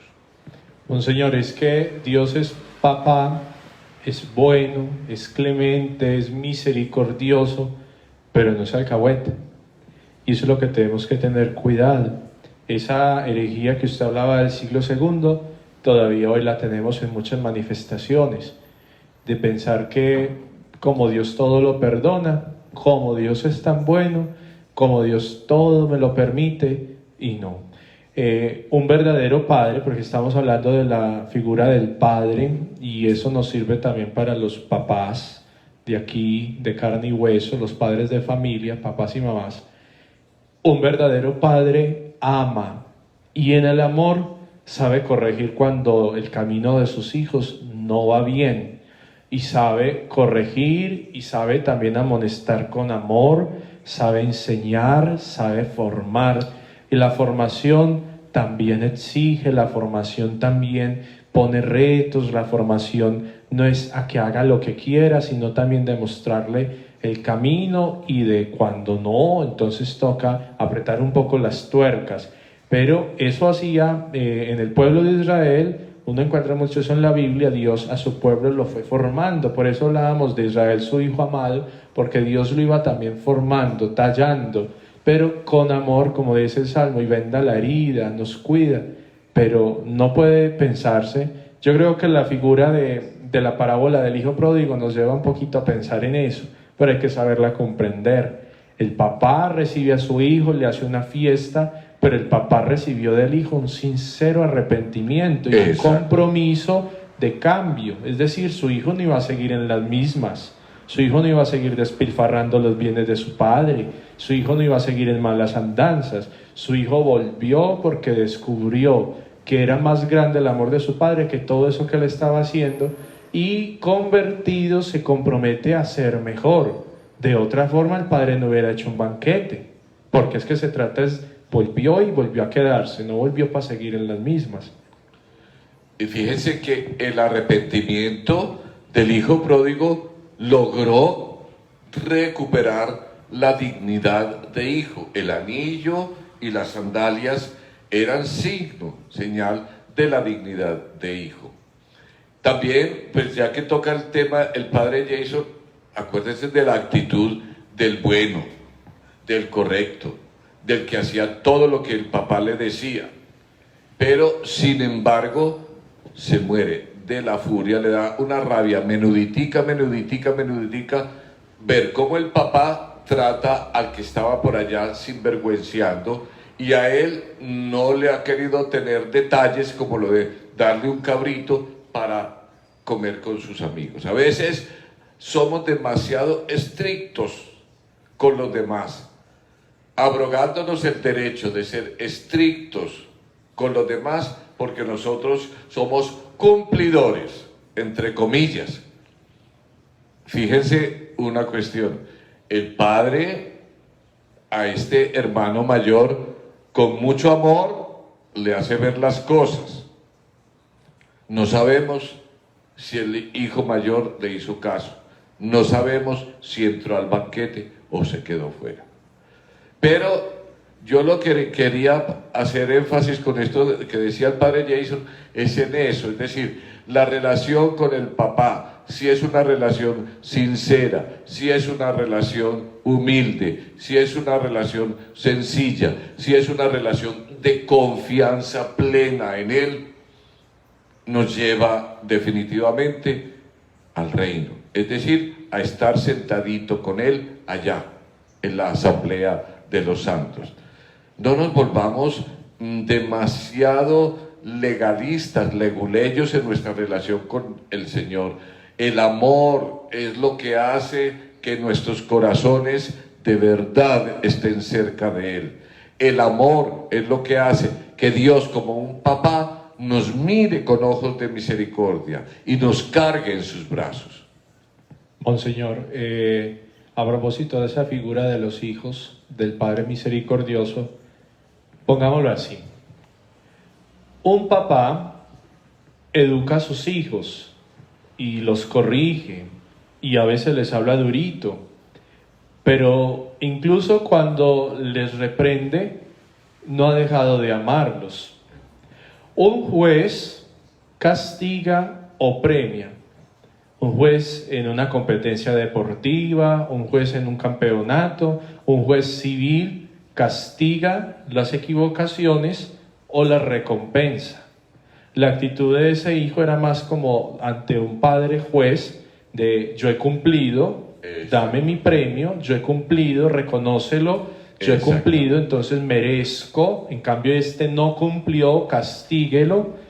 Monseñor, es que Dios es papá, es bueno, es clemente, es misericordioso, pero no es alcahueta. Y eso es lo que tenemos que tener cuidado. Esa herejía que usted hablaba del siglo II, todavía hoy la tenemos en muchas manifestaciones, de pensar que como Dios todo lo perdona, como Dios es tan bueno, como Dios todo me lo permite, y no. Un verdadero padre, porque estamos hablando de la figura del padre, y eso nos sirve también para los papás de aquí, de carne y hueso, los padres de familia, papás y mamás. Un verdadero padre ama, y en el amor sabe corregir cuando el camino de sus hijos no va bien, y sabe corregir y sabe también amonestar con amor, sabe enseñar, sabe formar. Y la formación también exige, la formación también pone retos, la formación no es a que haga lo que quiera, sino también demostrarle el camino, y de cuando no, entonces toca apretar un poco las tuercas. Pero eso hacía en el pueblo de Israel. Uno encuentra mucho eso en la Biblia. Dios a su pueblo lo fue formando. Por eso hablábamos de Israel, su hijo amado, porque Dios lo iba también formando, tallando, pero con amor, como dice el Salmo, y venda la herida, nos cuida. Pero no puede pensarse. Yo creo que la figura de la parábola del hijo pródigo nos lleva un poquito a pensar en eso, pero hay que saberla comprender. El papá recibe a su hijo, le hace una fiesta, pero el papá recibió del hijo un sincero arrepentimiento y un compromiso de cambio. Es decir, su hijo no iba a seguir en las mismas, su hijo no iba a seguir despilfarrando los bienes de su padre, su hijo no iba a seguir en malas andanzas. Su hijo volvió porque descubrió que era más grande el amor de su padre que todo eso que él estaba haciendo, y convertido se compromete a ser mejor. De otra forma el padre no hubiera hecho un banquete, porque es que se trata es volvió y volvió a quedarse, no volvió para seguir en las mismas. Y fíjense que el arrepentimiento del hijo pródigo logró recuperar la dignidad de hijo. El anillo y las sandalias eran signo, señal de la dignidad de hijo. También, pues ya que toca el tema, el padre Jason, acuérdense de la actitud del bueno, del correcto, del que hacía todo lo que el papá le decía, pero sin embargo se muere de la furia, le da una rabia menuditica, ver cómo el papá trata al que estaba por allá sinvergüenciando, y a él no le ha querido tener detalles como lo de darle un cabrito para comer con sus amigos. A veces somos demasiado estrictos con los demás, abrogándonos el derecho de ser estrictos con los demás, porque nosotros somos cumplidores, entre comillas. Fíjense una cuestión: el padre a este hermano mayor con mucho amor le hace ver las cosas. No sabemos si el hijo mayor le hizo caso, no sabemos si entró al banquete o se quedó fuera. Pero yo lo que quería hacer énfasis con esto que decía el padre Jason es en eso, es decir, la relación con el papá, si es una relación sincera, si es una relación humilde, si es una relación sencilla, si es una relación de confianza plena en él, nos lleva definitivamente al reino, es decir, a estar sentadito con Él allá, en la asamblea de los santos. No nos volvamos demasiado legalistas, leguleyos en nuestra relación con el Señor. El amor es lo que hace que nuestros corazones de verdad estén cerca de Él. El amor es lo que hace que Dios, como un papá, nos mire con ojos de misericordia y nos cargue en sus brazos. Monseñor, a propósito de esa figura de los hijos del Padre Misericordioso, pongámoslo así. Un papá educa a sus hijos y los corrige y a veces les habla durito, pero incluso cuando les reprende, no ha dejado de amarlos. Un juez castiga o premia. Un juez en una competencia deportiva, un juez en un campeonato, un juez civil castiga las equivocaciones o las recompensa. La actitud de ese hijo era más como ante un padre juez de yo he cumplido, dame mi premio, yo he cumplido, reconócelo, yo he cumplido, entonces merezco. En cambio este no cumplió, castíguelo.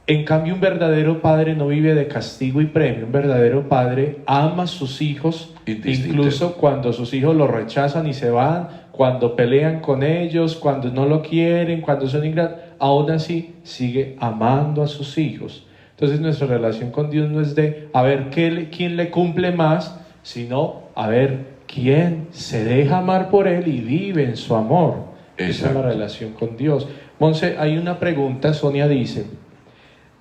En cambio un verdadero padre no vive de castigo y premio. Un verdadero padre ama a sus hijos, incluso cuando sus hijos lo rechazan y se van, cuando pelean con ellos, cuando no lo quieren, cuando son ingratos, aún así sigue amando a sus hijos. Entonces nuestra relación con Dios no es de a ver quién le cumple más, sino a ver quién se deja amar por Él y vive en su amor. Esa es la relación con Dios. Monse, hay una pregunta, Sonia dice,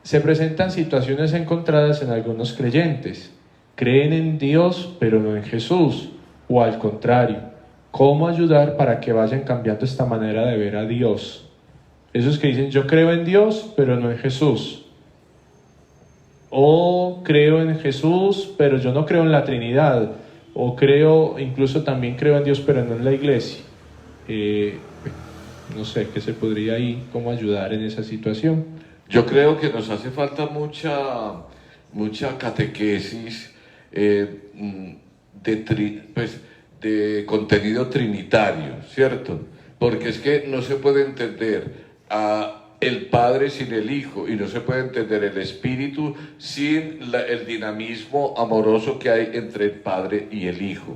se presentan situaciones encontradas en algunos creyentes. Creen en Dios, pero no en Jesús, o al contrario. ¿Cómo ayudar para que vayan cambiando esta manera de ver a Dios? Esos que dicen, yo creo en Dios, pero no en Jesús. O creo en Jesús, pero yo no creo en la Trinidad. O incluso también creo en Dios, pero no en la iglesia. No sé, ¿qué se podría ahí, cómo ayudar en esa situación? Yo creo que nos hace falta mucha catequesis de contenido trinitario, ¿cierto? Porque es que no se puede entender el Padre sin el Hijo y no se puede entender el Espíritu sin el dinamismo amoroso que hay entre el Padre y el Hijo.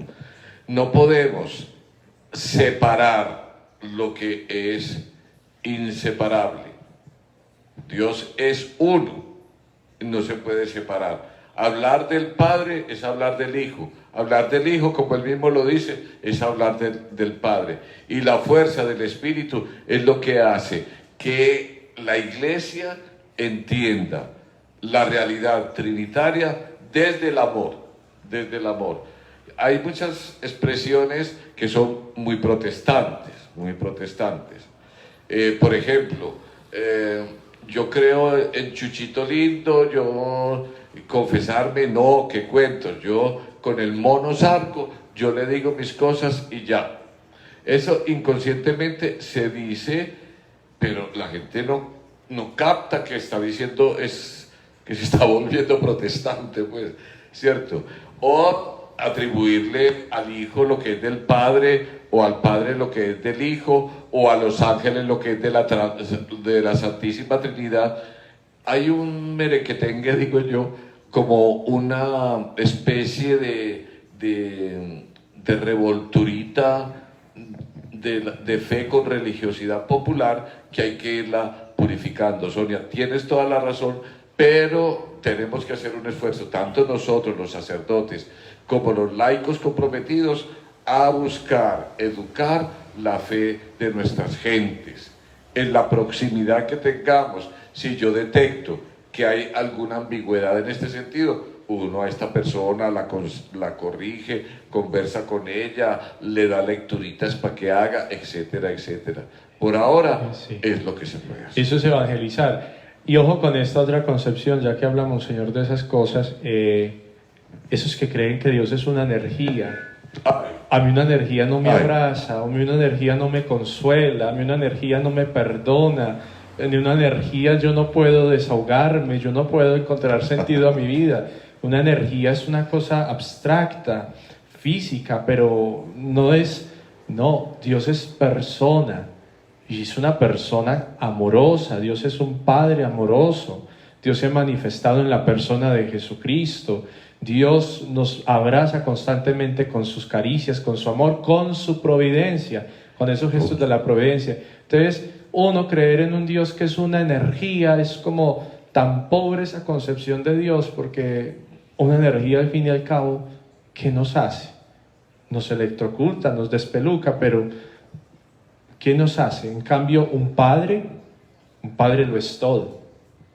No podemos separar lo que es inseparable. Dios es uno, no se puede separar. Hablar del Padre es hablar del Hijo. Hablar del Hijo, como él mismo lo dice, es hablar del Padre. Y la fuerza del Espíritu es lo que hace que la Iglesia entienda la realidad trinitaria desde el amor. Desde el amor. Hay muchas expresiones que son muy protestantes, muy protestantes. Por ejemplo, yo creo en Chuchito Lindo, yo confesarme, no, qué cuentos, yo con el mono Zarco, yo le digo mis cosas y ya. Eso inconscientemente se dice, pero la gente no capta que está diciendo, que se está volviendo protestante, pues, ¿cierto? O atribuirle al Hijo lo que es del Padre, o al Padre lo que es del Hijo, o a los ángeles lo que es de la Santísima Trinidad. Hay un merequetengue, digo yo, como una especie de revolturita de fe con religiosidad popular que hay que irla purificando. Sonia, tienes toda la razón, pero tenemos que hacer un esfuerzo, tanto nosotros los sacerdotes como los laicos comprometidos, a buscar, educar la fe de nuestras gentes. En la proximidad que tengamos, si yo detecto que hay alguna ambigüedad en este sentido, uno a esta persona la corrige, conversa con ella, le da lecturitas para que haga, etcétera, etcétera. Por ahora sí, es lo que se puede hacer. Eso es evangelizar. Y ojo con esta otra concepción, ya que hablamos, Señor, de esas cosas, esos que creen que Dios es una energía. A mí una energía no me abraza, a mí una energía no me consuela, a mí una energía no me perdona, en una energía yo no puedo desahogarme, yo no puedo encontrar sentido a mi vida. Una energía es una cosa abstracta, física, pero no, Dios es persona, y es una persona amorosa. Dios es un Padre amoroso. Dios se ha manifestado en la persona de Jesucristo. Dios nos abraza constantemente con sus caricias, con su amor, con su providencia, con esos gestos de la providencia. Entonces, uno creer en un Dios que es una energía, es como tan pobre esa concepción de Dios, porque una energía al fin y al cabo, ¿qué nos hace? Nos electrocuta, nos despeluca, pero ¿qué nos hace? En cambio, un padre lo es todo.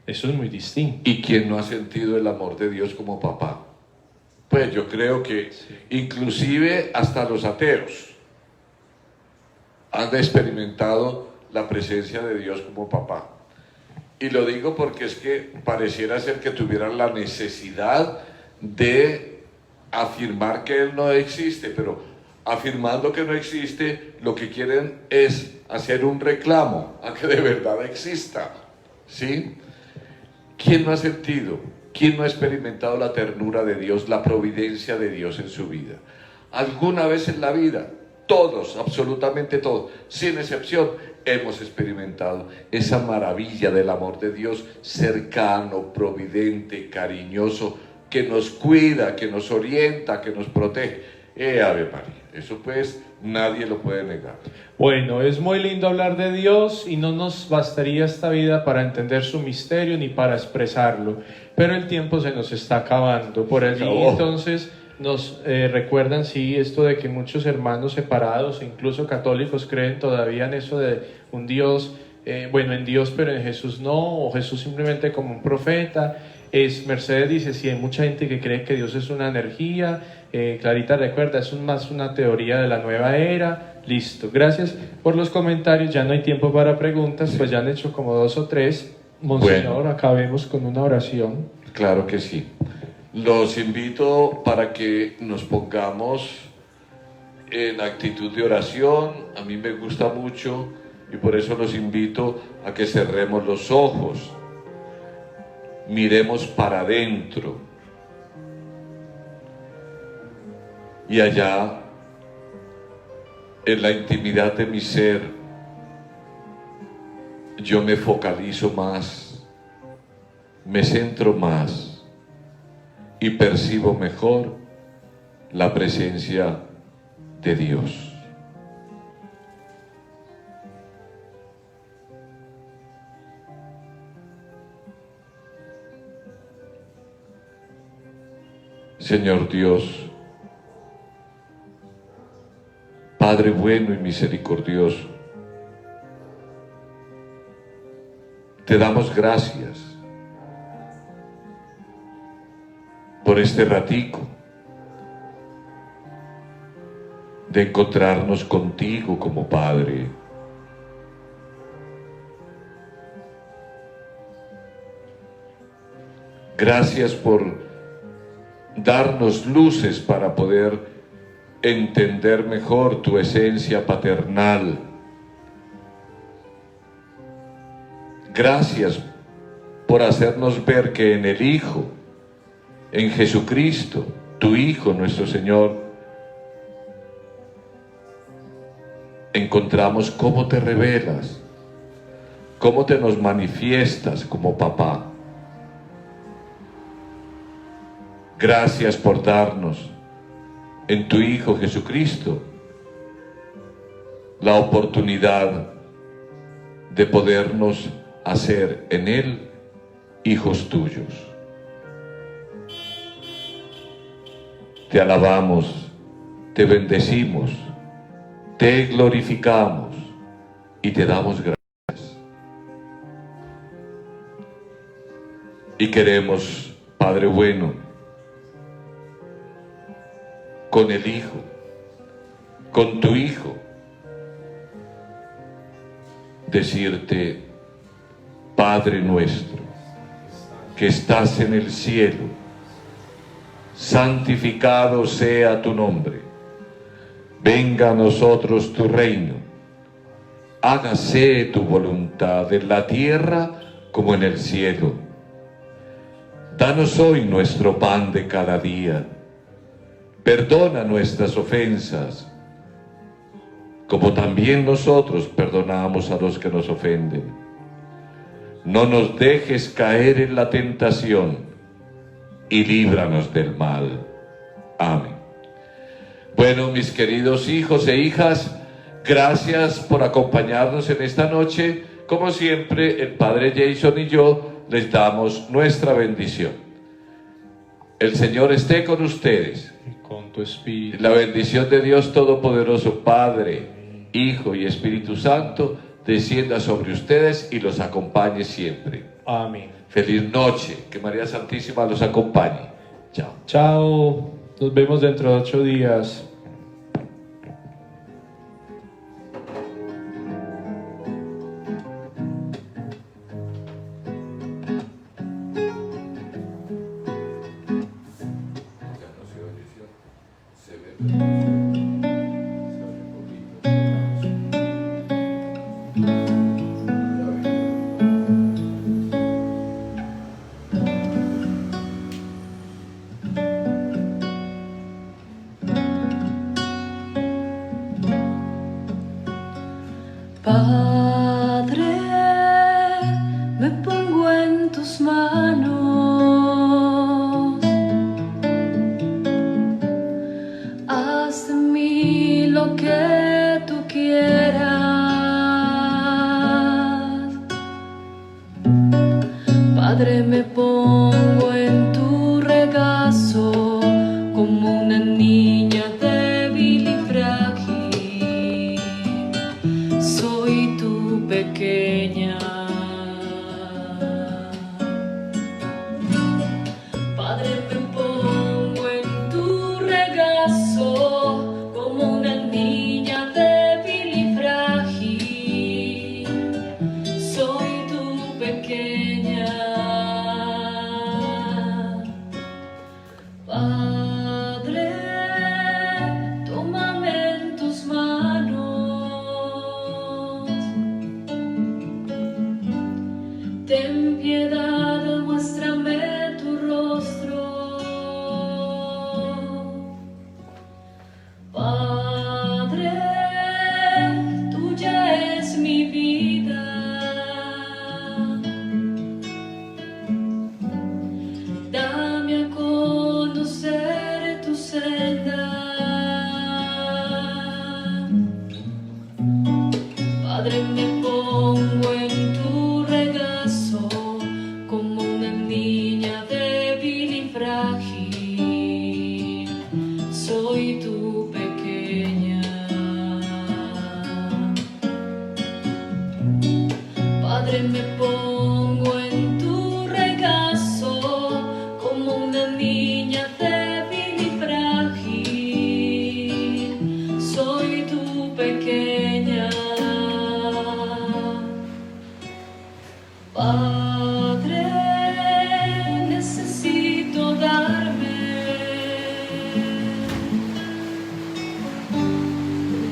Eso es muy distinto. ¿Y quién no ha sentido el amor de Dios como papá? Pues yo creo que inclusive hasta los ateos han experimentado la presencia de Dios como papá. Y lo digo porque es que pareciera ser que tuvieran la necesidad de afirmar que Él no existe, pero afirmando que no existe, lo que quieren es hacer un reclamo a que de verdad exista, ¿sí? ¿Quién no ha sentido? ¿Quién no ha experimentado la ternura de Dios, la providencia de Dios en su vida? Alguna vez en la vida, todos, absolutamente todos, sin excepción, hemos experimentado esa maravilla del amor de Dios cercano, providente, cariñoso, que nos cuida, que nos orienta, que nos protege. Ave María, eso pues nadie lo puede negar. Bueno, es muy lindo hablar de Dios y no nos bastaría esta vida para entender su misterio ni para expresarlo, pero el tiempo se nos está acabando. Por allí entonces nos recuerdan, sí, esto de que muchos hermanos separados, incluso católicos, creen todavía en eso de un Dios, en Dios pero en Jesús no, o Jesús simplemente como un profeta. Mercedes dice, sí, hay mucha gente que cree que Dios es una energía. Clarita recuerda, es más una teoría de la nueva era. Listo, gracias por los comentarios. Ya no hay tiempo para preguntas, pues ya han hecho como 2 o 3. Monseñor, acabemos con una oración. Claro que sí. Los invito para que nos pongamos en actitud de oración. A mí me gusta mucho y por eso los invito a que cerremos los ojos, miremos para adentro y allá en la intimidad de mi ser yo me focalizo más, me centro más y percibo mejor la presencia de Dios. Señor Dios, Padre bueno y misericordioso, te damos gracias por este ratico de encontrarnos contigo como Padre. Gracias por darnos luces para poder entender mejor tu esencia paternal. Gracias por hacernos ver que en el Hijo, en Jesucristo, tu Hijo, nuestro Señor, encontramos cómo te revelas, cómo te nos manifiestas como papá. Gracias por darnos en tu Hijo Jesucristo la oportunidad de podernos hacer en Él hijos tuyos. Te alabamos, te bendecimos, te glorificamos y te damos gracias. Y queremos, Padre bueno, con el Hijo, con tu Hijo, decirte, Padre nuestro, que estás en el cielo, santificado sea tu nombre, venga a nosotros tu reino, hágase tu voluntad en la tierra como en el cielo. Danos hoy nuestro pan de cada día. Perdona nuestras ofensas, como también nosotros perdonamos a los que nos ofenden. No nos dejes caer en la tentación y líbranos del mal. Amén. Bueno, mis queridos hijos e hijas, gracias por acompañarnos en esta noche. Como siempre, el Padre Jason y yo les damos nuestra bendición. El Señor esté con ustedes. Y con tu espíritu. La bendición de Dios Todopoderoso, Padre, Hijo y Espíritu Santo, descienda sobre ustedes y los acompañe siempre. Amén. Feliz noche, que María Santísima los acompañe. Chao. Chao, nos vemos dentro de 8 días. Padre, me pongo en tus manos, haz de mí lo que tú quieras. Padre, me pongo en tu regazo como una niña débil y frágil. Soy tu pequeña. Padre, me pongo en tu regazo como una niña débil y frágil. Soy tu pequeña. Padre, tómame en tus manos. Ten piedad, muéstrame tu rostro. Padre, tuya es mi vida. Dame a conocer tu senda. Padre, me pongo en tu regazo como una niña débil y frágil. Soy tu pequeña. Padre, me pongo en tu regazo como una niña débil y frágil. Soy tu pequeña. Padre, necesito darme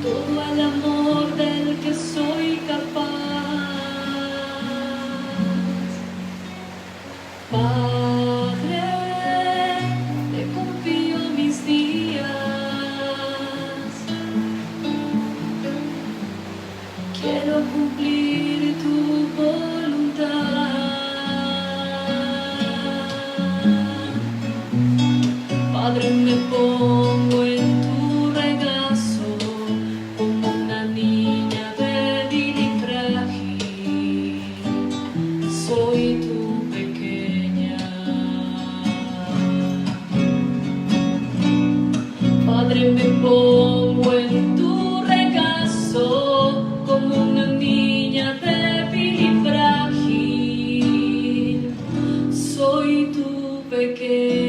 todo el amor del que soy capaz. Padre, te confío mis días. Quiero cumplir tu voluntad. Padre, me pongo en tu regazo como una niña débil y frágil. Soy tu pequeña. Padre, me pongo en tu regazo como una niña débil y frágil. Soy tu pequeña.